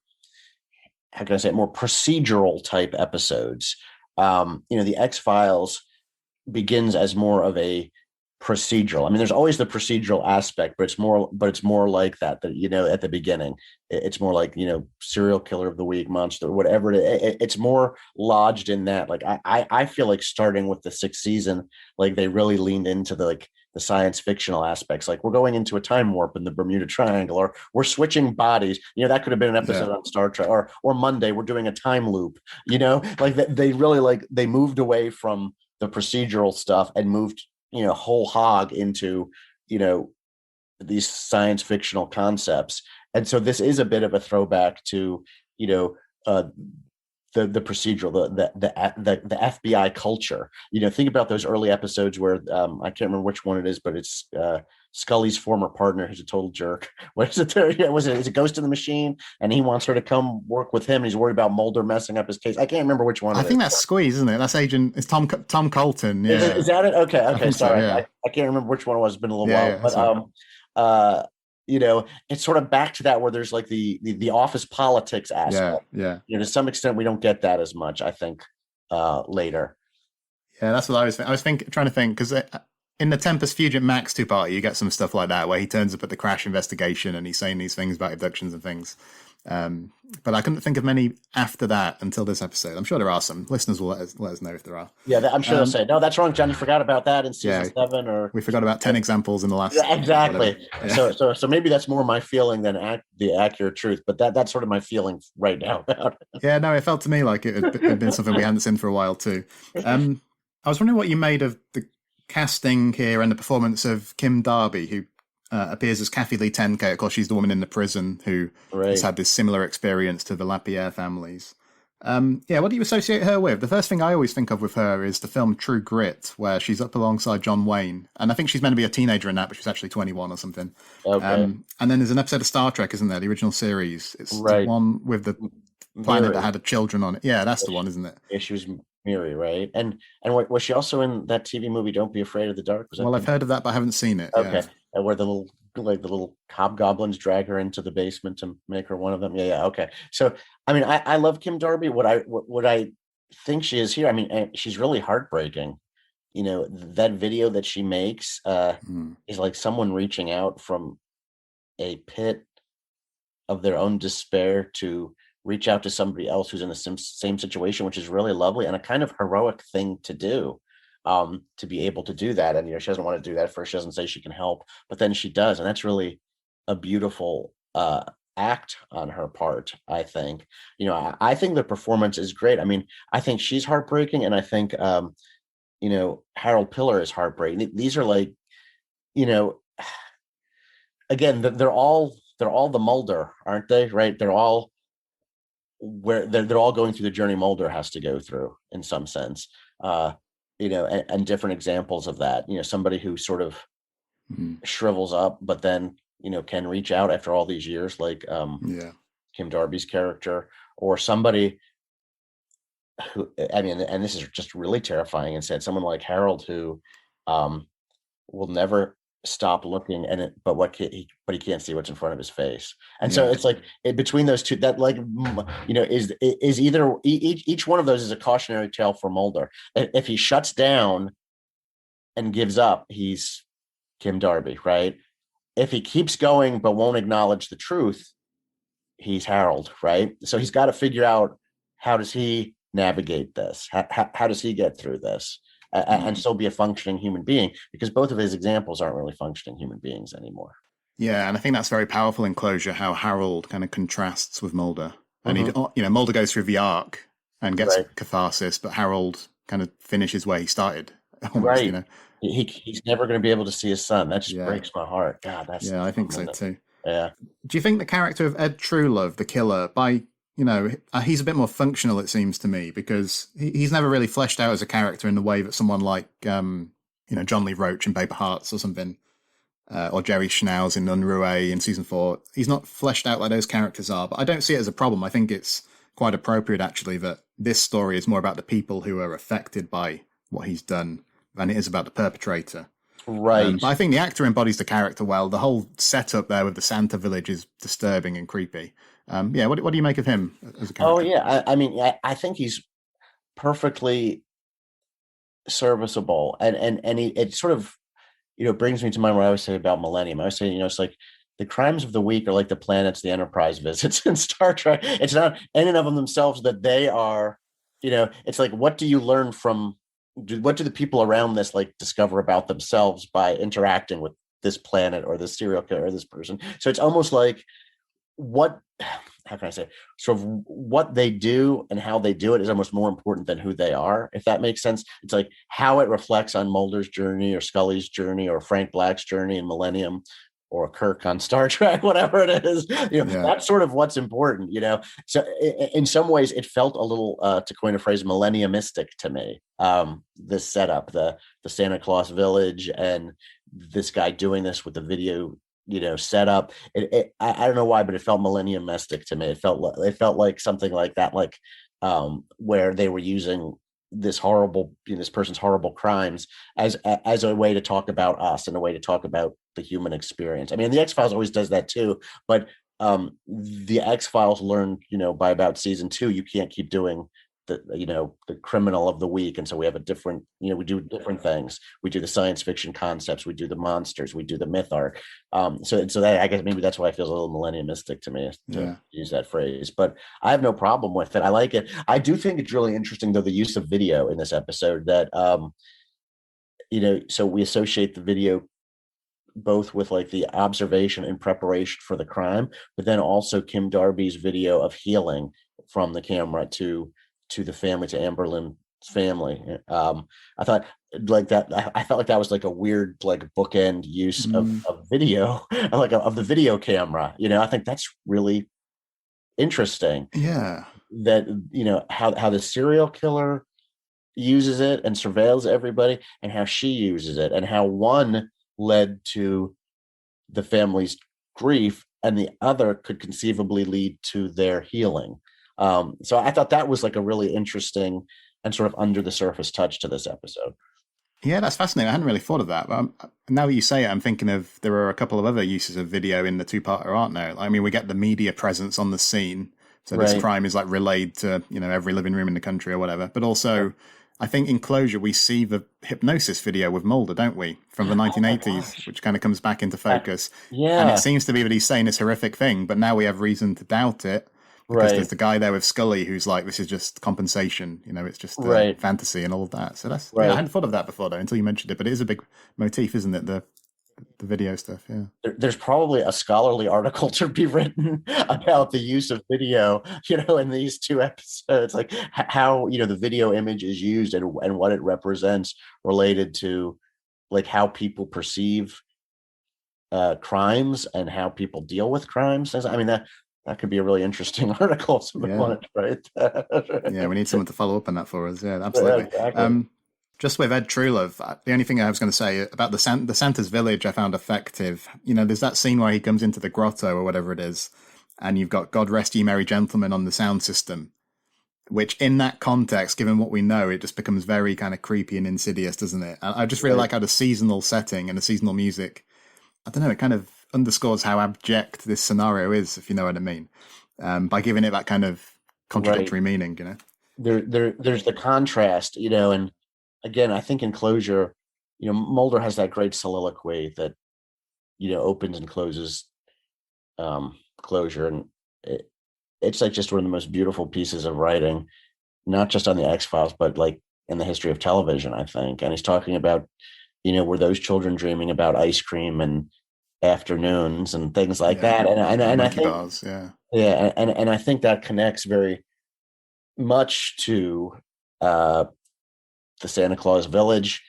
how can I say it, more procedural type episodes. The X-Files begins as more of a procedural. I mean, there's always the procedural aspect, but it's more like that at the beginning, it's more like, serial killer of the week, monster, whatever it's more lodged in that. Like, I feel like starting with the 6th season, like they really leaned into the science fictional aspects. Like, we're going into a time warp in the Bermuda Triangle, or we're switching bodies. That could have been an episode on Star Trek, or Monday we're doing a time loop. Like they really they moved away from the procedural stuff and moved whole hog into these science fictional concepts. And so this is a bit of a throwback to uh, the procedural, the FBI culture. Think about those early episodes where I can't remember which one it is, but it's Scully's former partner who's a total jerk. What is it there? Yeah, it's a Ghost in the Machine, and he wants her to come work with him, and he's worried about Mulder messing up his case. I can't remember which one. I think that's Squeeze, isn't it? That's Agent. It's Tom Colton. Yeah, is that it? Okay. Sorry, so, yeah. I can't remember which one it was. It's been a little while, but it's sort of back to that where there's like the office politics aspect. Yeah. To some extent, we don't get that as much, I think, later. Yeah, that's what I was trying to think, because in the Tempest Fugit Max two-parter, you get some stuff like that where he turns up at the crash investigation and he's saying these things about abductions and things. But I couldn't think of many after that until this episode. I'm sure there are some. Listeners will let us know if there are. Yeah, I'm sure they'll say, no, that's wrong, John. You forgot about that in season 7. Or we forgot about 10 examples in the last. Yeah, exactly. Yeah. So maybe that's more my feeling than the accurate truth. But that's sort of my feeling right now about it. Yeah, no, it felt to me like it had been something we hadn't seen for a while too. I was wondering what you made of the casting here and the performance of Kim Darby, who appears as Cathy Lee Tenko. Of course, she's the woman in the prison who has had this similar experience to the Lapierre families. What do you associate her with? The first thing I always think of with her is the film True Grit, where she's up alongside John Wayne. And I think she's meant to be a teenager in that, but she's actually 21 or something. Okay. And then there's an episode of Star Trek, isn't there? The original series. It's the one with the planet that had the children on it. Yeah, that's the one, isn't it? Yeah, she was Miri, right? And was she also in that TV movie Don't Be Afraid of the Dark? I've heard of that, but I haven't seen it. Okay. Yeah. Where the little hobgoblins drag her into the basement to make her one of them. Yeah. Okay. So, I mean, I love Kim Darby. What I think she is here, I mean, she's really heartbreaking. That video that she makes is like someone reaching out from a pit of their own despair to reach out to somebody else who's in the same situation, which is really lovely and a kind of heroic thing to do. To be able to do that. And, she doesn't want to do that first. She doesn't say she can help, but then she does. And that's really a beautiful act on her part, I think. I think the performance is great. I mean, I think she's heartbreaking. And I think, Harold Pillar is heartbreaking. These are like, again, they're all the Mulder, aren't they? Right. They're all they're all going through the journey Mulder has to go through in some sense. And different examples of that, somebody who sort of shrivels up, but then, can reach out after all these years, like Kim Darby's character, or somebody who, I mean, and this is just really terrifying and sad, someone like Harold who will never stop looking but he can't see what's in front of his face. And so it's like between those two, that is either each one of those is a cautionary tale for Mulder. If he shuts down and gives up, he's Kim Darby, right? If he keeps going but won't acknowledge the truth, he's Harold, right? So he's got to figure out, how does he navigate this? How does he get through this? And still be a functioning human being, because both of his examples aren't really functioning human beings anymore. Yeah, and I think that's very powerful in Closure, how Harold kind of contrasts with Mulder. And Mulder goes through the arc and gets catharsis, but Harold kind of finishes where he started. Almost, He's never going to be able to see his son. That just breaks my heart. God, that's I think so too. Yeah. Do you think the character of Ed Truelove, the killer, he's a bit more functional, it seems to me, because he's never really fleshed out as a character in the way that someone like, John Lee Roach in Paper Hearts or something, or Jerry Schnauz in Unruhe in season 4. He's not fleshed out like those characters are, but I don't see it as a problem. I think it's quite appropriate, actually, that this story is more about the people who are affected by what he's done than it is about the perpetrator. Right. But I think the actor embodies the character well. The whole setup there with the Santa village is disturbing and creepy. What do you make of him as a character? Oh, yeah. I mean, I think he's perfectly serviceable. And it sort of, brings me to mind what I always say about Millennium. I always say, it's like the crimes of the week are like the planets the Enterprise visits in Star Trek. It's not in and of themselves that they are, it's like, what do you learn from, what do the people around this discover about themselves by interacting with this planet or this serial killer or this person? So it's almost like how can I say, sort of what they do and how they do it is almost more important than who they are, if that makes sense. It's like how it reflects on Mulder's journey or Scully's journey or Frank Black's journey in Millennium or Kirk on Star Trek, whatever it is. That's sort of what's important, So in some ways, it felt a little, to coin a phrase, millenniumistic to me. This setup, the Santa Claus village, and this guy doing this with the video, setup. I don't know why, but it felt millenniumistic to me. It felt like something like that, like where they were using this horrible, this person's horrible crimes as a way to talk about us and a way to talk about the human experience. I mean, the X-Files always does that too, but the X-Files learned, by about season 2, you can't keep doing the criminal of the week, and so we have a different, we do different things. We do the science fiction concepts, we do the monsters, we do the myth arc. So that, I guess maybe that's why it feels a little millenniumistic to me to use that phrase, but I have no problem with it. I like it. I do think it's really interesting though, the use of video in this episode, that so we associate the video both with like the observation and preparation for the crime, but then also Kim Darby's video of healing from the camera to the family, to Amberlin's family. I thought like that. I felt like that was like a weird, like bookend use of video, like of the video camera. I think that's really interesting. Yeah. That, how the serial killer uses it and surveils everybody, and how she uses it, and how one led to the family's grief and the other could conceivably lead to their healing. So I thought that was like a really interesting and sort of under the surface touch to this episode. Yeah, that's fascinating. I hadn't really thought of that. But now that you say it, I'm thinking of there are a couple of other uses of video in the two-parter, aren't there? I mean, we get the media presence on the scene. So this crime is like relayed to, every living room in the country or whatever. But also, I think in Closure, we see the hypnosis video with Mulder, don't we? From the 1980s, which kind of comes back into focus. And it seems to be that he's saying this horrific thing, but now we have reason to doubt it. Because there's the guy there with Scully who's like, this is just compensation, it's just fantasy and all of that. So that's, I hadn't thought of that before though, until you mentioned it, but it is a big motif, isn't it? The video stuff, yeah. There's probably a scholarly article to be written about the use of video, in these two episodes, like how, the video image is used and what it represents related to like how people perceive crimes and how people deal with crimes. I mean, that could be a really interesting article. Right? Yeah, we need someone to follow up on that for us. Yeah, absolutely. Yeah, exactly. Just with Ed Truelove, the only thing I was going to say about the Santa's village I found effective. There's that scene where he comes into the grotto or whatever it is, and you've got God Rest Ye Merry Gentlemen on the sound system, which in that context, given what we know, it just becomes very kind of creepy and insidious, doesn't it? And I just really like how the seasonal setting and the seasonal music, I don't know, it kind of underscores how abject this scenario is, if you know what I mean, by giving it that kind of contradictory meaning, There's the contrast, and again, I think in Closure, Mulder has that great soliloquy that, opens and closes Closure, and it's like just one of the most beautiful pieces of writing, not just on the X-Files, but like in the history of television, I think. And he's talking about, were those children dreaming about ice cream and afternoons and things like that, and I think bars, and I think that connects very much to the Santa Claus village,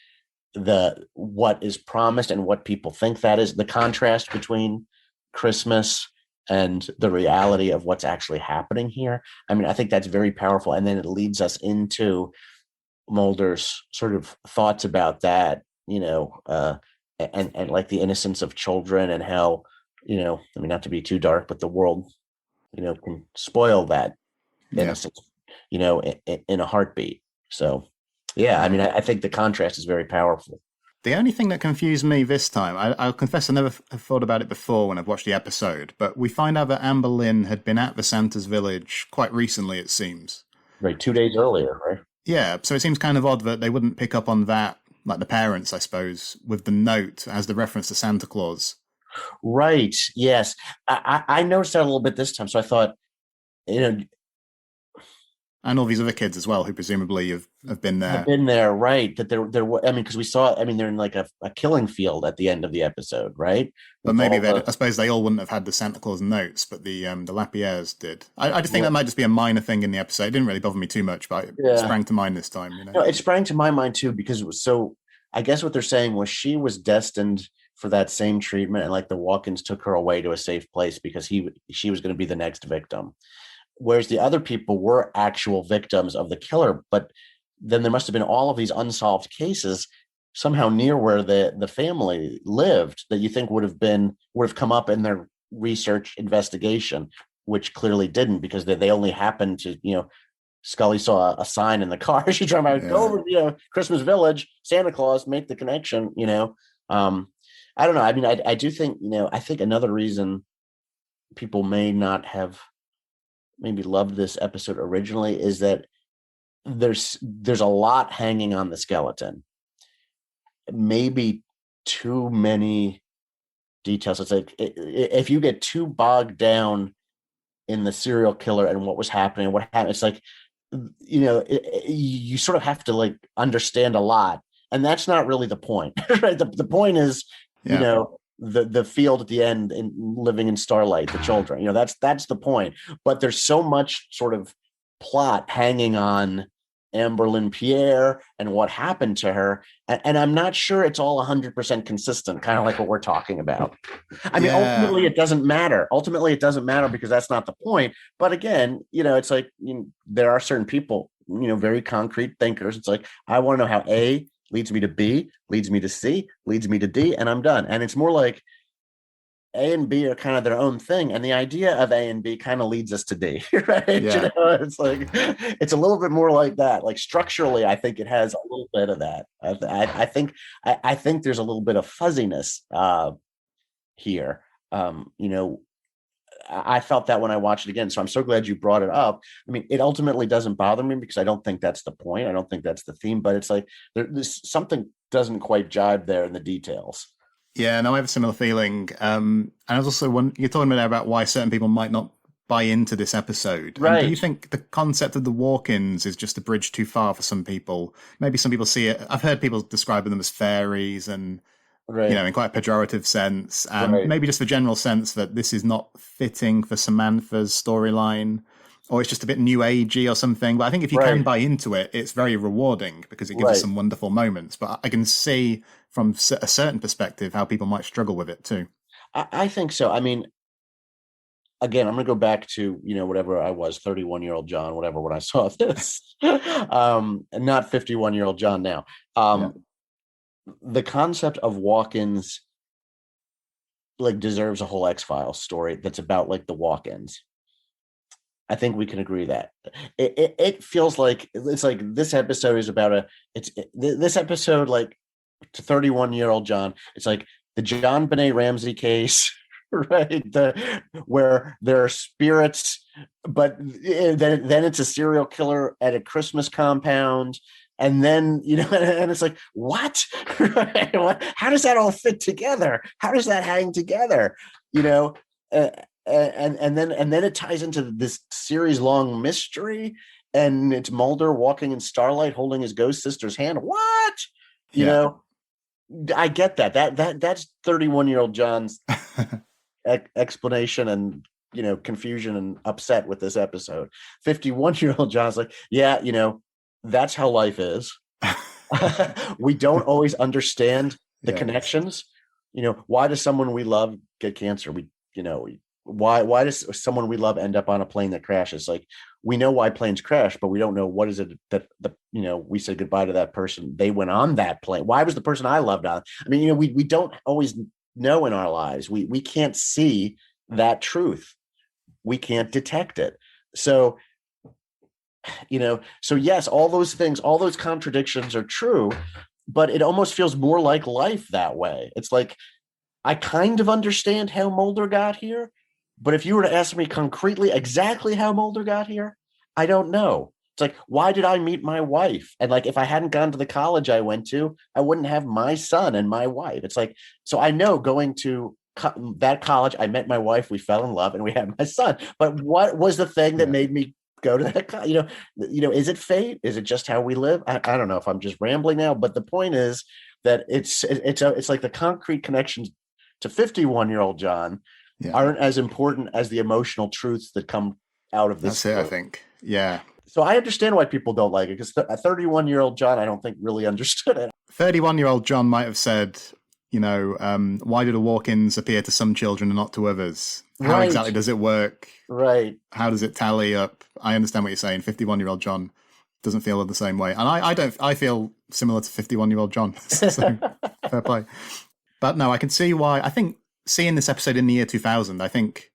what is promised and what people think that is, the contrast between Christmas and the reality of what's actually happening here. I mean, I think that's very powerful, and then it leads us into Mulder's sort of thoughts about that, and like the innocence of children and how, I mean, not to be too dark, but the world, can spoil that innocence, in a heartbeat. So, I mean, I think the contrast is very powerful. The only thing that confused me this time, I'll confess I never have thought about it before when I've watched the episode, but we find out that Amber Lynn had been at the Santa's village quite recently, it seems. Right, 2 days earlier, right? Yeah, so it seems kind of odd that they wouldn't pick up on that, like the parents, I suppose, with the note as the reference to Santa Claus. Right. Yes. I noticed that a little bit this time. So I thought, and all these other kids as well, who presumably have been there. Have been there, right? That there. I mean, because we saw. I mean, they're in like a killing field at the end of the episode, right? But maybe I suppose they all wouldn't have had the Santa Claus notes, but the Lapierres did. I just think that might just be a minor thing in the episode. It didn't really bother me too much, but it sprang to mind this time. No, it sprang to my mind too because it was so. I guess what they're saying was she was destined for that same treatment, and like the walk-ins took her away to a safe place because she was going to be the next victim. Whereas the other people were actual victims of the killer, but then there must have been all of these unsolved cases somehow near where the family lived that you think would have come up in their research investigation, which clearly didn't, because they only happened to, Scully saw a sign in the car. She's trying to go over, Christmas Village, Santa Claus, make the connection, I don't know. I mean, I do think, I think another reason people may not have maybe loved this episode originally is that there's a lot hanging on the skeleton. Maybe too many details. It's like if you get too bogged down in the serial killer and what was happening, it's like, you sort of have to like understand a lot, and that's not really the point, right? The point is, the field at the end and living in starlight, the children, that's the point. But there's so much sort of plot hanging on Amberlynn Pierre and what happened to her, and I'm not sure it's all 100% consistent, kind of like what we're talking about. I mean, ultimately it doesn't matter because that's not the point. But again, it's like, there are certain people, very concrete thinkers. It's like, I want to know how A leads me to B, leads me to C, leads me to D, and I'm done. And it's more like A and B are kind of their own thing, and the idea of A and B kind of leads us to D, right? Yeah. It's like, it's a little bit more like that. Like structurally, I think it has a little bit of that. I think there's a little bit of fuzziness here. I felt that when I watched it again. So I'm so glad you brought it up. I mean, it ultimately doesn't bother me because I don't think that's the point. I don't think that's the theme, but it's like there's something doesn't quite jibe there in the details. Yeah, no, I have a similar feeling. And I was also you're talking about why certain people might not buy into this episode. Right. And do you think the concept of the walk-ins is just a bridge too far for some people? Maybe some people see it. I've heard people describing them as fairies and, Right. in quite a pejorative sense. And Right. maybe just the general sense that this is not fitting for Samantha's storyline, or it's just a bit new agey or something. But I think if you can buy into it, it's very rewarding because it gives us some wonderful moments. But I can see from a certain perspective how people might struggle with it too. I think so. I mean, again, I'm going to go back to, whatever I was, 31-year-old John, whatever, when I saw this, and not 51-year-old John now. The concept of walk-ins like deserves a whole X-Files story that's about like the walk-ins. I think we can agree that it feels like it's like this episode is about this episode, like, to 31-year-old John. It's like the John Benet Ramsey case, right? Where there are spirits, but then it's a serial killer at a Christmas compound. And then, and it's like, what? How does that all fit together? How does that hang together? And then it ties into this series long mystery, and it's Mulder walking in starlight holding his ghost sister's hand. What? I get that. That's 31-year-old John's explanation and confusion and upset with this episode. 51-year-old John's like, that's how life is. We don't always understand the connections. Why does someone we love get cancer? Why does someone we love end up on a plane that crashes? Like, we know why planes crash, but we don't know what is it that we said goodbye to that person. They went on that plane. Why was the person I loved on? I mean, we don't always know in our lives. We can't see that truth. We can't detect it. So yes, all those things, all those contradictions are true, but it almost feels more like life that way. It's like, I kind of understand how Mulder got here, but if you were to ask me concretely exactly how Mulder got here, I don't know. It's like, why did I meet my wife? And like, if I hadn't gone to the college I went to, I wouldn't have my son and my wife. It's like, so I know going to that college, I met my wife, we fell in love, and we had my son. But what was the thing that made me go to that? Is it fate? Is it just how we live? I don't know if I'm just rambling now, but the point is that it's like the concrete connections to 51-year-old John aren't as important as the emotional truths that come out of this. That's it, I think. Yeah. So I understand why people don't like it, because a 31-year-old John, I don't think really understood it. 31-year-old John might have said, why do the walk-ins appear to some children and not to others? How Right. exactly does it work? Right. How does it tally up? I understand what you're saying. 51-year-old John doesn't feel the same way. And I don't, I feel similar to 51-year-old John. So fair play. But no, I can see why. I think seeing this episode in the year 2000, I think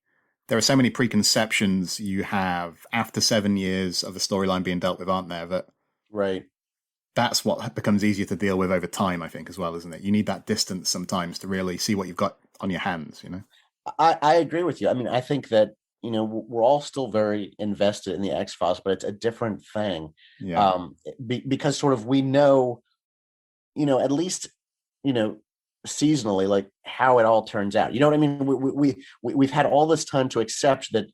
there are so many preconceptions you have after 7 years of the storyline being dealt with, aren't there? That Right. that's what becomes easier to deal with over time, I think, as well, isn't it? You need that distance sometimes to really see what you've got on your hands, I agree with you. I mean, I think that, we're all still very invested in the X-Files, but it's a different thing. Yeah. Because sort of we know, at least, seasonally, like how it all turns out. You know what I mean? We've had all this time to accept that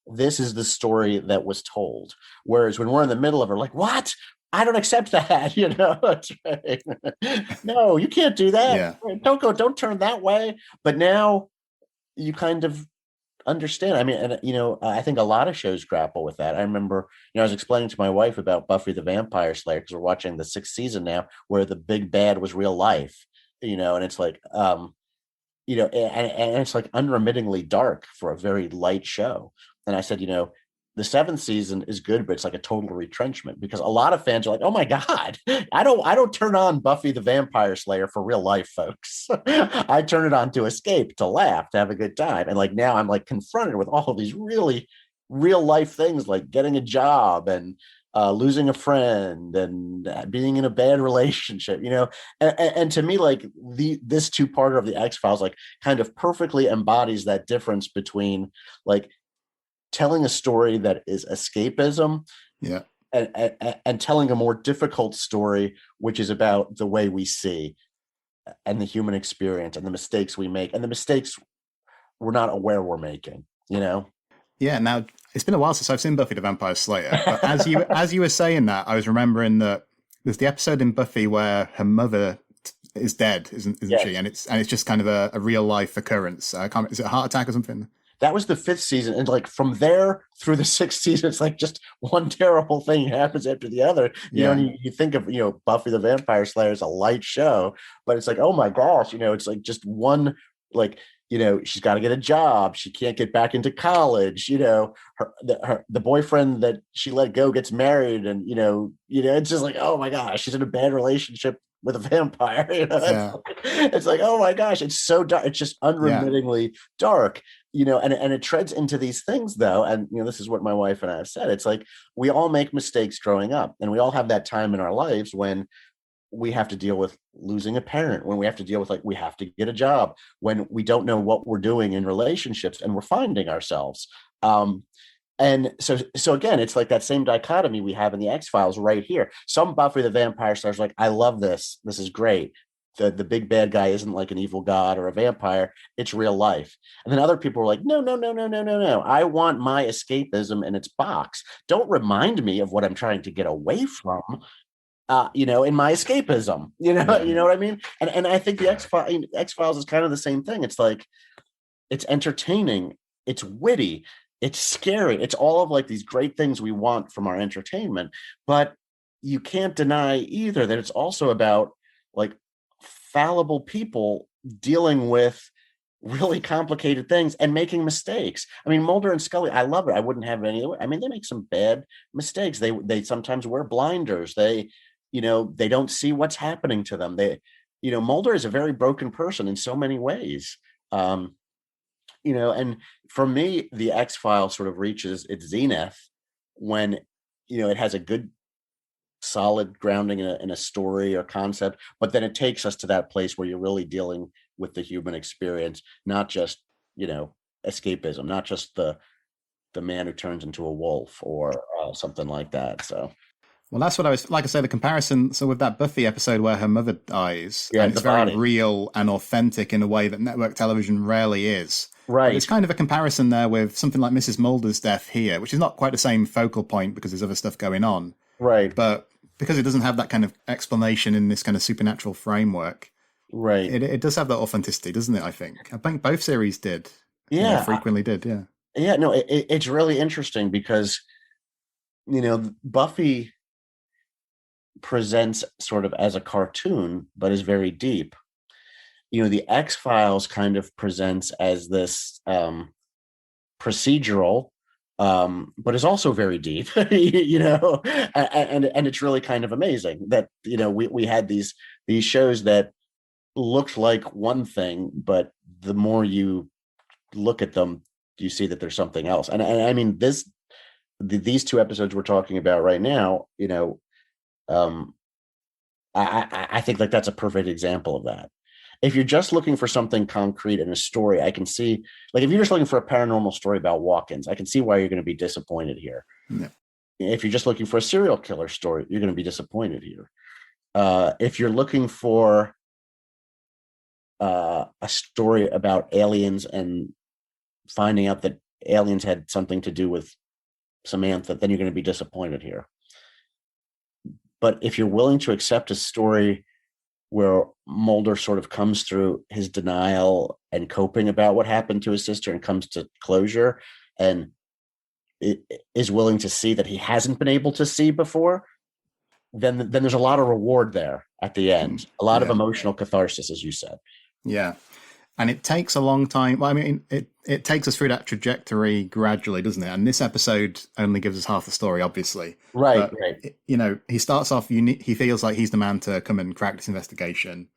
this is the story that was told. Whereas when we're in the middle of it, like, what? I don't accept that. That's right. No, you can't do that. Yeah. Don't turn that way. But now you kind of understand. I mean, and I think a lot of shows grapple with that. I remember, I was explaining to my wife about Buffy the Vampire Slayer because we're watching the 6th season now, where the big bad was real life. And it's like, and it's like unremittingly dark for a very light show. And I said, the 7th season is good, but it's like a total retrenchment because a lot of fans are like, oh my God, I don't turn on Buffy the Vampire Slayer for real life, folks. I turn it on to escape, to laugh, to have a good time. And like now I'm like confronted with all of these really real life things like getting a job and losing a friend and being in a bad relationship, and to me, like this two-parter of the X-Files like kind of perfectly embodies that difference between like telling a story that is escapism, Yeah, and telling a more difficult story, which is about the way we see and the human experience and the mistakes we make and the mistakes we're not aware we're making. Yeah. Now it's been a while since I've seen Buffy the Vampire Slayer, but as you were saying that, I was remembering that there's the episode in Buffy where her mother is dead, isn't Yes. she? And it's just kind of a real life occurrence. Is it a heart attack or something? That was the 5th season. And like from there through the 6th season, it's like just one terrible thing happens after the other. And you think of, Buffy the Vampire Slayer as a light show, but it's like, oh my gosh, it's like just one, like, she's got to get a job. She can't get back into college. The boyfriend that she let go gets married. And, it's just like, oh my gosh, she's in a bad relationship with a vampire. It's like, oh my gosh, it's so dark. It's just unremittingly dark. And it treads into these things though. And, this is what my wife and I have said. It's like, we all make mistakes growing up and we all have that time in our lives when we have to deal with losing a parent, when we have to deal with, like, we have to get a job, when we don't know what we're doing in relationships and we're finding ourselves. And so again, it's like that same dichotomy we have in the X-Files right here. Some Buffy the Vampire Slayer's like, I love this. This is great. The big bad guy isn't like an evil god or a vampire. It's real life. And then other people are like, no. I want my escapism in its box. Don't remind me of what I'm trying to get away from, in my escapism, you know what I mean? And I think the X-Files is kind of the same thing. It's like, it's entertaining. It's witty. It's scary. It's all of like these great things we want from our entertainment, but you can't deny either that it's also about like fallible people dealing with really complicated things and making mistakes. I mean, Mulder and Scully, I love it. I wouldn't have it any other way. I mean, they make some bad mistakes. They sometimes wear blinders. They don't see what's happening to them. Mulder is a very broken person in so many ways. And for me, the X-Files sort of reaches its zenith when, it has a good solid grounding in a story or concept, but then it takes us to that place where you're really dealing with the human experience, not just, escapism, not just the man who turns into a wolf or something like that. So. Well, that's what I was, like I say, the comparison. So with that Buffy episode where her mother dies, Yeah, and it's very real and authentic in a way that network television rarely is. Right. But it's kind of a comparison there with something like Mrs. Mulder's death here, which is not quite the same focal point because there's other stuff going on. Right. But because it doesn't have that kind of explanation in this kind of supernatural framework, right, it does have that authenticity, doesn't it? I think both series did. Yeah. Frequently did, yeah. Yeah, no, it's really interesting because, Buffy presents sort of as a cartoon, but is very deep. the X-Files kind of presents as this procedural, but is also very deep, and it's really kind of amazing that, we had these shows that looked like one thing, but the more you look at them, you see that there's something else. And I mean, these two episodes we're talking about right now, I think like that's a perfect example of that. If you're just looking for something concrete in a story, I can see, like, if you're just looking for a paranormal story about walk-ins, I can see why you're going to be disappointed here. Yeah. If you're just looking for a serial killer story, you're going to be disappointed here. If you're looking for a story about aliens and finding out that aliens had something to do with Samantha, then you're going to be disappointed here. But if you're willing to accept a story where Mulder sort of comes through his denial and coping about what happened to his sister and comes to closure and is willing to see that he hasn't been able to see before, then there's a lot of reward there at the end, a lot of emotional catharsis, as you said. Yeah. And it takes a long time. Well, I mean, it takes us through that trajectory gradually, doesn't it? And this episode only gives us half the story, obviously. Right, but, right. He starts off, he feels like he's the man to come and crack this investigation.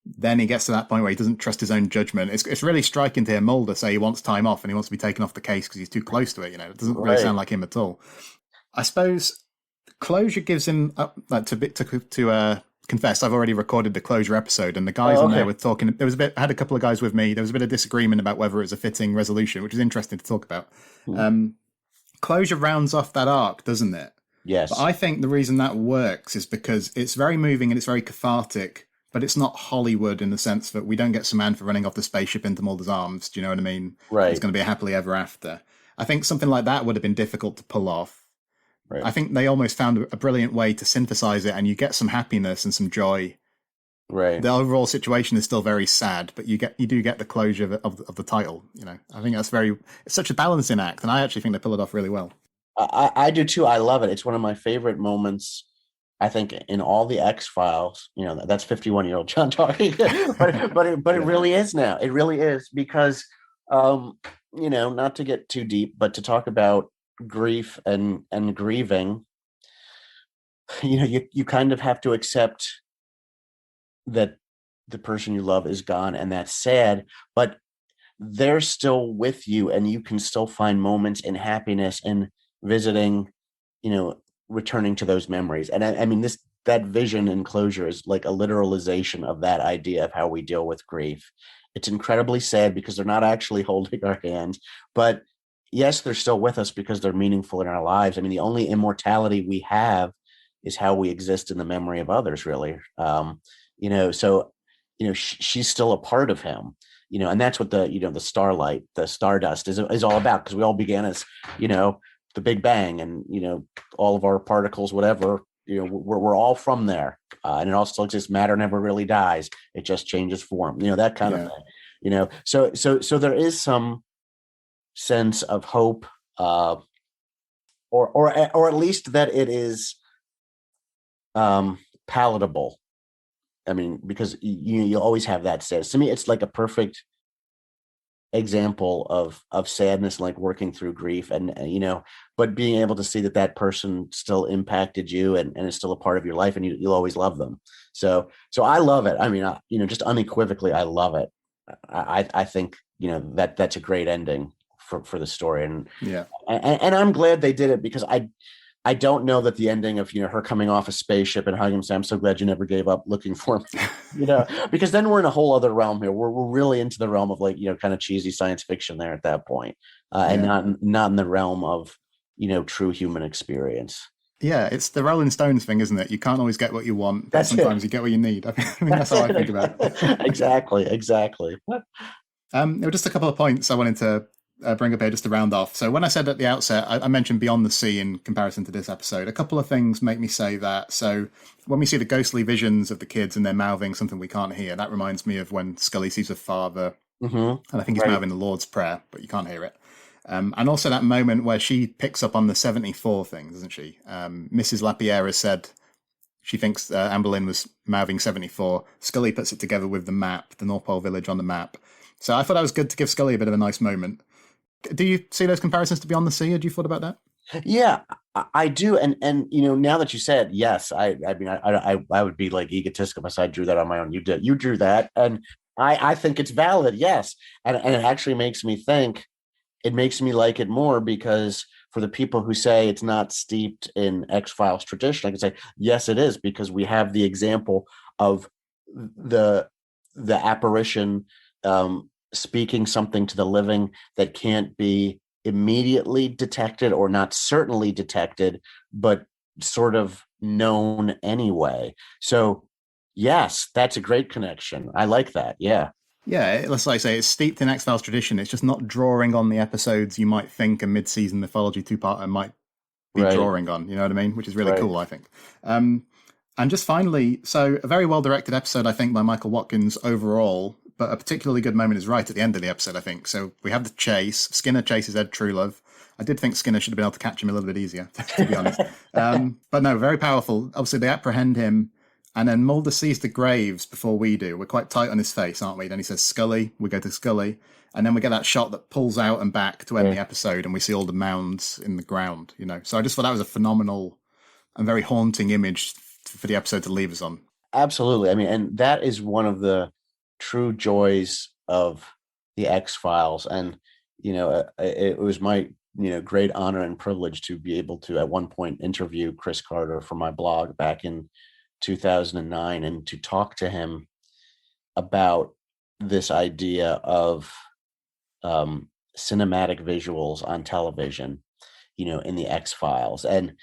Then he gets to that point where he doesn't trust his own judgment. It's really striking to hear Mulder say he wants time off and he wants to be taken off the case because he's too close to it. It doesn't really sound like him at all. I suppose closure gives him to confess, I've already recorded the closure episode, and the guys on there were talking. I had a couple of guys with me. There was a bit of disagreement about whether it was a fitting resolution, which is interesting to talk about. Closure rounds off that arc, doesn't it? Yes. But I think the reason that works is because it's very moving and it's very cathartic, but it's not Hollywood in the sense that we don't get Samantha running off the spaceship into Mulder's arms. Do you know what I mean? Right. It's going to be a happily ever after. I think something like that would have been difficult to pull off. Right. I think they almost found a brilliant way to synthesize it, and you get some happiness and some joy. Right. The overall situation is still very sad, but you do get the closure of the title. I think it's such a balancing act, and I actually think they pull it off really well. I do too. I love it. It's one of my favorite moments, I think, in all the X-Files. That's 51-year-old John talking, but it really is now. It really is because, not to get too deep, but to talk about grief and grieving, you kind of have to accept that the person you love is gone, and that's sad, but they're still with you, and you can still find moments in happiness and visiting, returning to those memories. And I mean, that vision and closure is like a literalization of that idea of how we deal with grief. It's incredibly sad because they're not actually holding our hand, but yes, they're still with us because they're meaningful in our lives. I mean, the only immortality we have is how we exist in the memory of others, really. She's still a part of him, and that's what the starlight, the stardust is all about, because we all began as, the Big Bang, and, all of our particles, whatever, we're all from there. And it all still exists. Matter never really dies. It just changes form, that kind of thing, so there is some sense of hope, or at least that it is palatable. I mean, because you always have that sense. To me, it's like a perfect example of sadness, like working through grief, and but being able to see that person still impacted you and is still a part of your life, and you'll always love them. So I love it. I mean, just unequivocally, I love it. I think that's a great ending for the story, and I'm glad they did it, because I don't know that the ending of her coming off a spaceship and hugging him, saying, "I'm so glad you never gave up looking for him," because then we're in a whole other realm here. We're really into the realm of kind of cheesy science fiction there at that point, and not in the realm of true human experience. Yeah, it's the Rolling Stones thing, isn't it? You can't always get what you want, but sometimes you get what you need. I mean, that's how I think about it. Exactly. There were just a couple of points I wanted to bring up here just to round off. So when I said at the outset, I mentioned Beyond the Sea in comparison to this episode. A couple of things make me say that. So when we see the ghostly visions of the kids and they're mouthing something we can't hear, that reminds me of when Scully sees her father, and I think he's mouthing the Lord's Prayer, but you can't hear it. And also that moment where she picks up on the 74 thing, doesn't she? Mrs. Lapierre has said, she thinks Anne Boleyn was mouthing 74. Scully puts it together with the map, the North Pole village on the map. So I thought that was good to give Scully a bit of a nice moment. Do you see those comparisons to Beyond the Sea? Had you thought about that? Yeah, I do. And now that you said yes, I mean, I would be like egotistical if I drew that on my own. You drew that. And I think it's valid. Yes. And it actually makes me think, it makes me like it more, because for the people who say it's not steeped in X-Files tradition, I can say, yes, it is, because we have the example of the apparition speaking something to the living that can't be immediately detected or not certainly detected, but sort of known anyway. So yes, that's a great connection. I like that. Yeah. Yeah, let's like say it's steeped in X-Files tradition. It's just not drawing on the episodes you might think a mid-season mythology two-parter might be drawing on. You know what I mean? Which is really cool, I think. And just finally, so a very well-directed episode, I think, by Michael Watkins overall, but a particularly good moment is right at the end of the episode, I think. So we have the chase. Skinner chases Ed Truelove. I did think Skinner should have been able to catch him a little bit easier, to be honest. But no, very powerful. Obviously, they apprehend him. And then Mulder sees the graves before we do. We're quite tight on his face, aren't we? Then he says Scully. We go to Scully. And then we get that shot that pulls out and back to end the episode, and we see all the mounds in the ground, So I just thought that was a phenomenal and very haunting image for the episode to leave us on. Absolutely. I mean, and that is one of the true joys of the X-Files. And, it was my, great honor and privilege to be able to, at one point, interview Chris Carter for my blog back in 2009, and to talk to him about this idea of cinematic visuals on television, in the X-Files. And,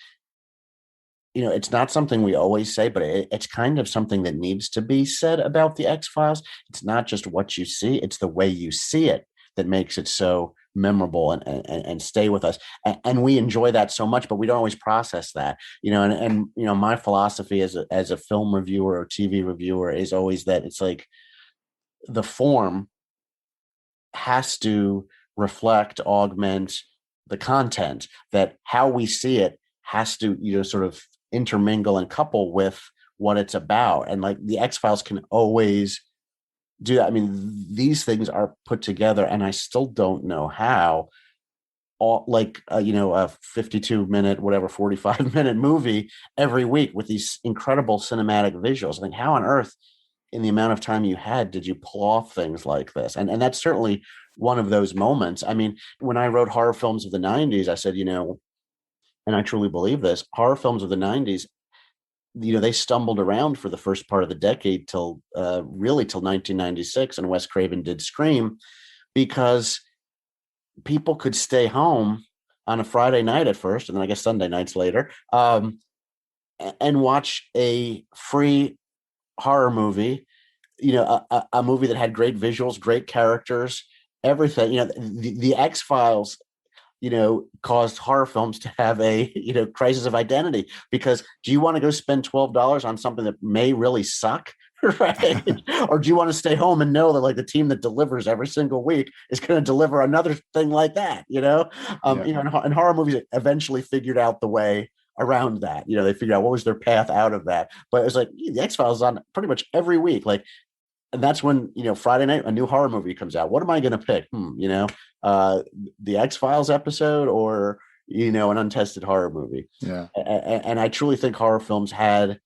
it's not something we always say, but it's kind of something that needs to be said about the X-Files. It's not just what you see, it's the way you see it that makes it so memorable and stay with us. And we enjoy that so much, but we don't always process that, and my philosophy as a film reviewer or TV reviewer is always that it's like the form has to reflect, augment the content, that how we see it has to, sort of intermingle and couple with what it's about. And like the X-Files can always do that. I mean, these things are put together, and I still don't know how. A 52-minute, 45-minute movie every week with these incredible cinematic visuals. I think, how on earth, in the amount of time you had, did you pull off things like this? And that's certainly one of those moments. I mean, when I wrote horror films of the 90s, I said, and I truly believe this, horror films of the 90s, they stumbled around for the first part of the decade till 1996, and Wes Craven did Scream, because people could stay home on a Friday night at first, and then I guess Sunday nights later, and watch a free horror movie, a movie that had great visuals, great characters, everything. The X-Files caused horror films to have a, crisis of identity, because do you want to go spend $12 on something that may really suck? Right. Or do you want to stay home and know that like the team that delivers every single week is going to deliver another thing like that, and horror movies eventually figured out the way around that. They figured out what was their path out of that. But it was like the X-Files is on pretty much every week. Like, and that's when, Friday night, a new horror movie comes out. What am I going to pick? The X-Files episode or, an untested horror movie. Yeah. And I truly think horror films had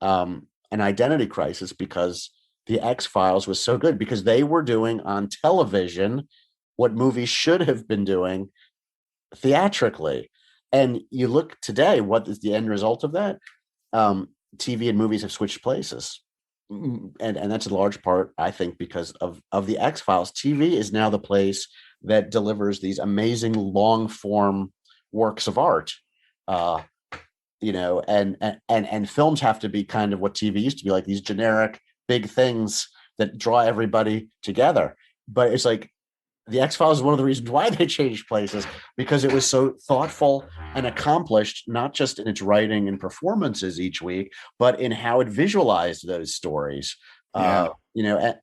an identity crisis because the X-Files was so good, because they were doing on television what movies should have been doing theatrically. And you look today, what is the end result of that? TV and movies have switched places. And that's in large part, I think, because of the X-Files. TV is now the place that delivers these amazing long form works of art, and films have to be kind of what TV used to be, like these generic big things that draw everybody together. But it's like the X-Files is one of the reasons why they changed places, because it was so thoughtful and accomplished, not just in its writing and performances each week, but in how it visualized those stories. Yeah.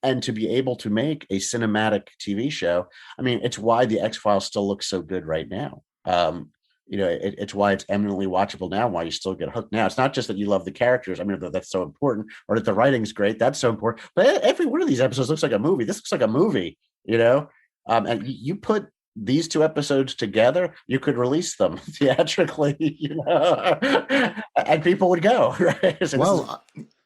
And to be able to make a cinematic TV show. I mean, it's why the X-Files still looks so good right now. it's why it's eminently watchable now, why you still get hooked now. It's not just that you love the characters. I mean, that's so important, or that the writing's great. That's so important. But every one of these episodes looks like a movie. This looks like a movie, and you put these two episodes together, you could release them theatrically, and people would go. Right? So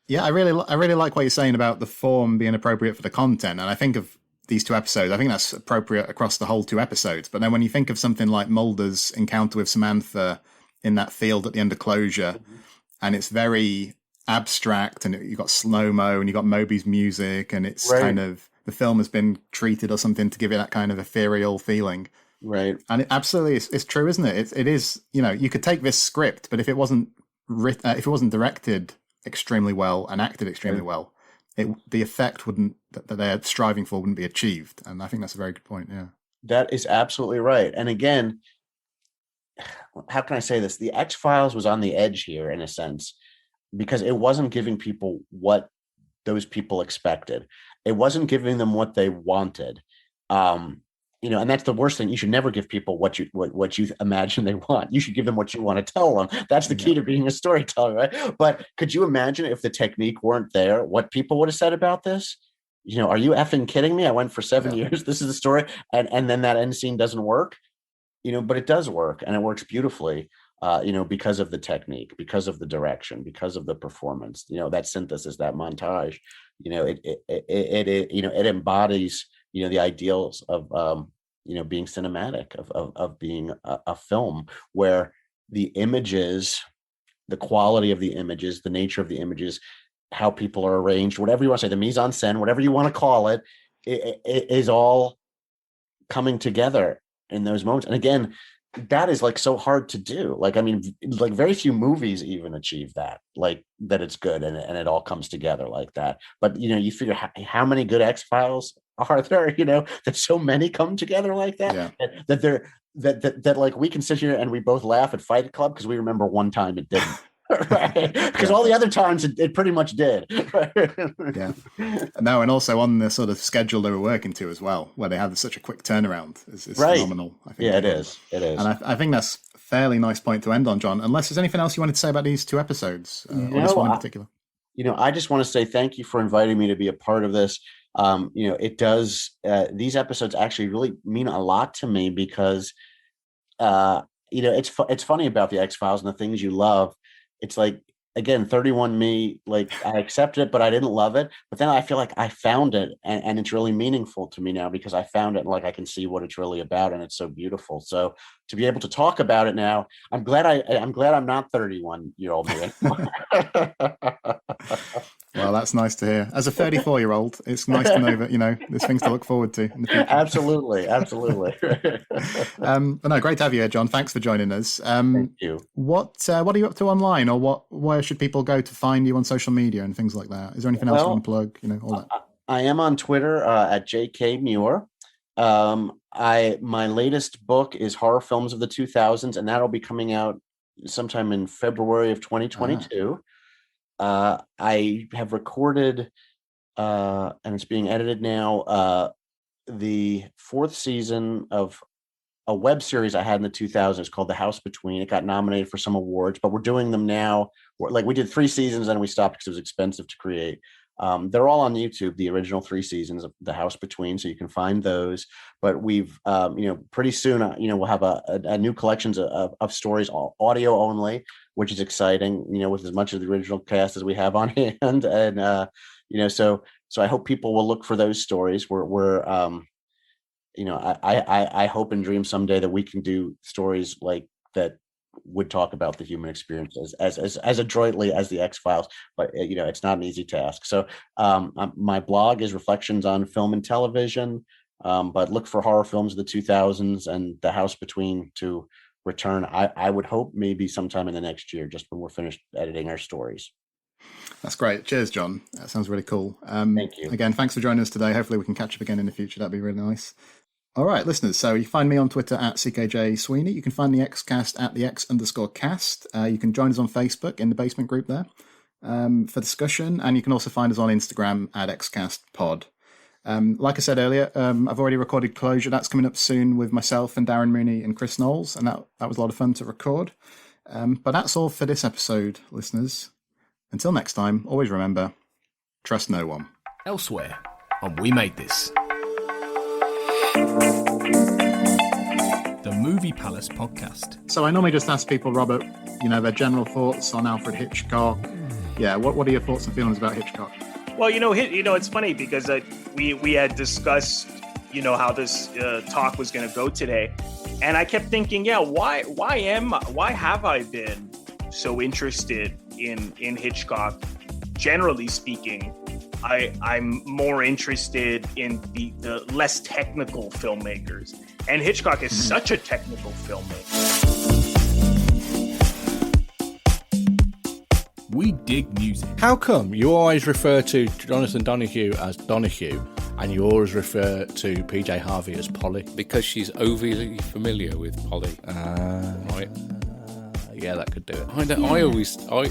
yeah, I really like what you're saying about the form being appropriate for the content. And I think of these two episodes, I think that's appropriate across the whole two episodes. But then when you think of something like Mulder's encounter with Samantha in that field at the end of Closure, and it's very abstract, and you've got slow-mo, and you've got Moby's music, and it's kind of, the film has been treated or something to give it that kind of ethereal feeling. Right. And it absolutely it's true, isn't it? It is, you could take this script, but if it wasn't directed extremely well and acted extremely well, the effect that they're striving for wouldn't be achieved. And I think that's a very good point. Yeah, that is absolutely right. And again, how can I say this? The X-Files was on the edge here in a sense, because it wasn't giving people what those people expected. It wasn't giving them what they wanted. And that's the worst thing. You should never give people what you imagine they want. You should give them what you want to tell them. That's the key to being a storyteller, right? But could you imagine if the technique weren't there, what people would have said about this? Are you effing kidding me? I went for 7 years. This is the story. And then that end scene doesn't work, but it does work, and it works beautifully, because of the technique, because of the direction, because of the performance, that synthesis, that montage, it embodies the ideals of being cinematic, of being a film where the images, the quality of the images, the nature of the images, how people are arranged, whatever you want to say, the mise en scène, whatever you want to call it, it is all coming together in those moments. And again, that is like so hard to do. Like, I mean, like very few movies even achieve that, like that it's good and it all comes together like that. But, you figure how many good X-Files are there, that so many come together like that, that they're, that like we can sit here and we both laugh at Fight Club because we remember one time it didn't. Right, because all the other times it pretty much did. Yeah. No, and also on the sort of schedule they were working to as well, where they had such a quick turnaround, is phenomenal. I think. Yeah, it is. And I think that's a fairly nice point to end on, John. Unless there's anything else you wanted to say about these two episodes, or this one in particular. I just want to say thank you for inviting me to be a part of this. It does. These episodes actually really mean a lot to me because, it's funny about the X-Files and the things you love. It's like, again, 31 Me, like I accepted it, but I didn't love it. But then I feel like I found it and it's really meaningful to me now because I found it and like I can see what it's really about and it's so beautiful. So to be able to talk about it now, I'm glad I'm not 31-year-old me. Well, that's nice to hear. As a 34-year-old, it's nice to know that, there's things to look forward to in the future. Absolutely. But no, great to have you here, John. Thanks for joining us. Thank you. What are you up to online, or where should people go to find you on social media and things like that? Is there anything else you want to plug? All that. I am on Twitter at JK Muir. My latest book is Horror Films of the 2000s, and that'll be coming out sometime in February of 2022. I have recorded, and it's being edited now, the 4th season of a web series I had in the 2000s called The House Between. It got nominated for some awards, but we're doing them now. We did 3 seasons and we stopped because it was expensive to create. They're all on YouTube, the original 3 seasons of The House Between, so you can find those. But we've, pretty soon, we'll have a new collections of stories, all audio only, which is exciting, with as much of the original cast as we have on hand. And, so I hope people will look for those stories. I hope and dream someday that we can do stories like that would talk about the human experience as adroitly as the X-Files, but it's not an easy task. So my blog is Reflections on Film and Television, but look for Horror Films of the 2000s and The House Between to return. I would hope maybe sometime in the next year, just when we're finished editing our stories. That's great. Cheers, John. That sounds really cool. Thank you. Again, thanks for joining us today. Hopefully we can catch up again in the future. That'd be really nice. All right, listeners. So you find me on Twitter at CKJ Sweeney. You can find the Xcast at the X_cast. You can join us on Facebook in the basement group there for discussion. And you can also find us on Instagram at XcastPod. Like I said earlier, I've already recorded Closure. That's coming up soon with myself and Darren Mooney and Chris Knowles, and that was a lot of fun to record. But that's all for this episode, listeners. Until next time, always remember, trust no one. Elsewhere on We Made This. The Movie Palace podcast. So I normally just ask people, Robert, their general thoughts on Alfred Hitchcock. Yeah, what are your thoughts and feelings about Hitchcock? Well, it's funny because we had discussed, how this talk was going to go today, and I kept thinking, why have I been so interested in Hitchcock? Generally speaking, I'm more interested in the less technical filmmakers, and Hitchcock is such a technical filmmaker. We dig music. How come you always refer to Jonathan Donahue as Donahue and you always refer to PJ Harvey as Polly? Because she's overly familiar with Polly. Right. Yeah, that could do it.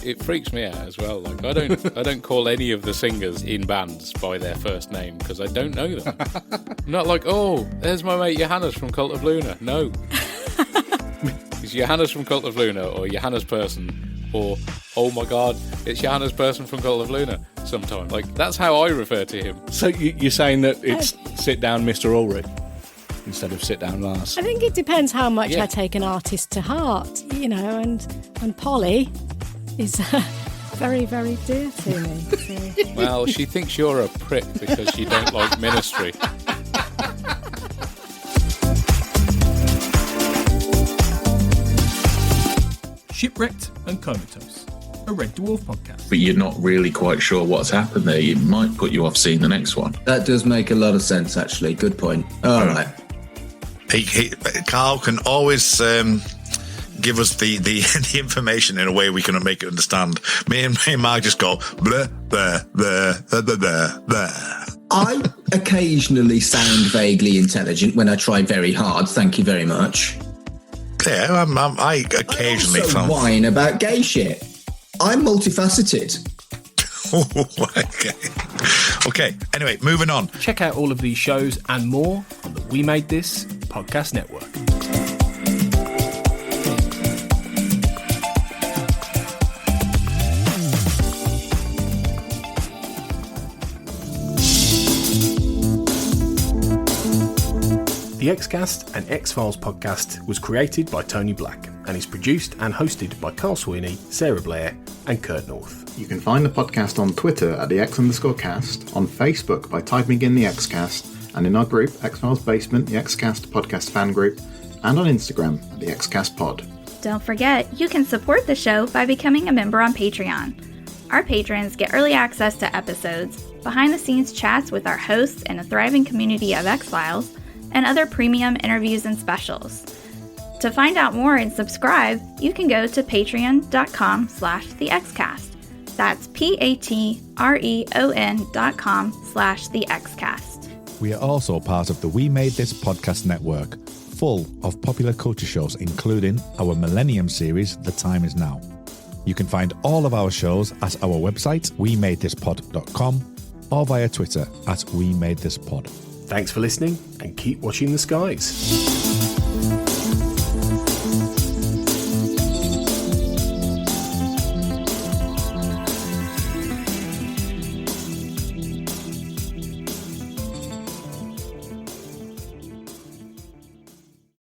It freaks me out as well. Like I don't call any of the singers in bands by their first name because I don't know them. I'm not like, oh, there's my mate Johannes from Cult of Luna. No. It's Johannes from Cult of Luna or Johannes Person or, oh my God, it's Johannes Person from Cult of Luna sometimes. Like, that's how I refer to him. So you're saying that it's sit down Mr. Ulrich instead of sit down Lars? I think it depends how much I take an artist to heart, and Polly is very, very dear to me. So. Well, she thinks you're a prick because you don't like Ministry. Shipwrecked and Comatose, a Red Dwarf podcast. But you're not really quite sure what's happened there. It might put you off seeing the next one. That does make a lot of sense, actually. Good point. All right. Carl can always give us the information in a way we can make it understand. Me and Mark just go blah, blah, blah, blah, blah, blah. I occasionally sound vaguely intelligent when I try very hard. Thank you very much. Yeah, I occasionally whine about gay shit. I'm multifaceted. Okay. Anyway, moving on. Check out all of these shows and more on the We Made This podcast network. The Xcast and X-Files podcast was created by Tony Black and is produced and hosted by Carl Sweeney, Sarah Blair and Kurt North. You can find the podcast on Twitter at the X_cast, on Facebook by typing in the Xcast, and in our group, X-Files Basement, the Xcast podcast fan group, and on Instagram at the Xcast pod. Don't forget, you can support the show by becoming a member on Patreon. Our patrons get early access to episodes, behind-the-scenes chats with our hosts and a thriving community of X-Files, and other premium interviews and specials. To find out more and subscribe, you can go to patreon.com/thexcast. That's patreon.com/thexcast. We are also part of the We Made This podcast network, full of popular culture shows, including our Millennium series, The Time Is Now. You can find all of our shows at our website, wemadethispod.com, or via Twitter at wemadethispod. Thanks for listening and keep watching the skies.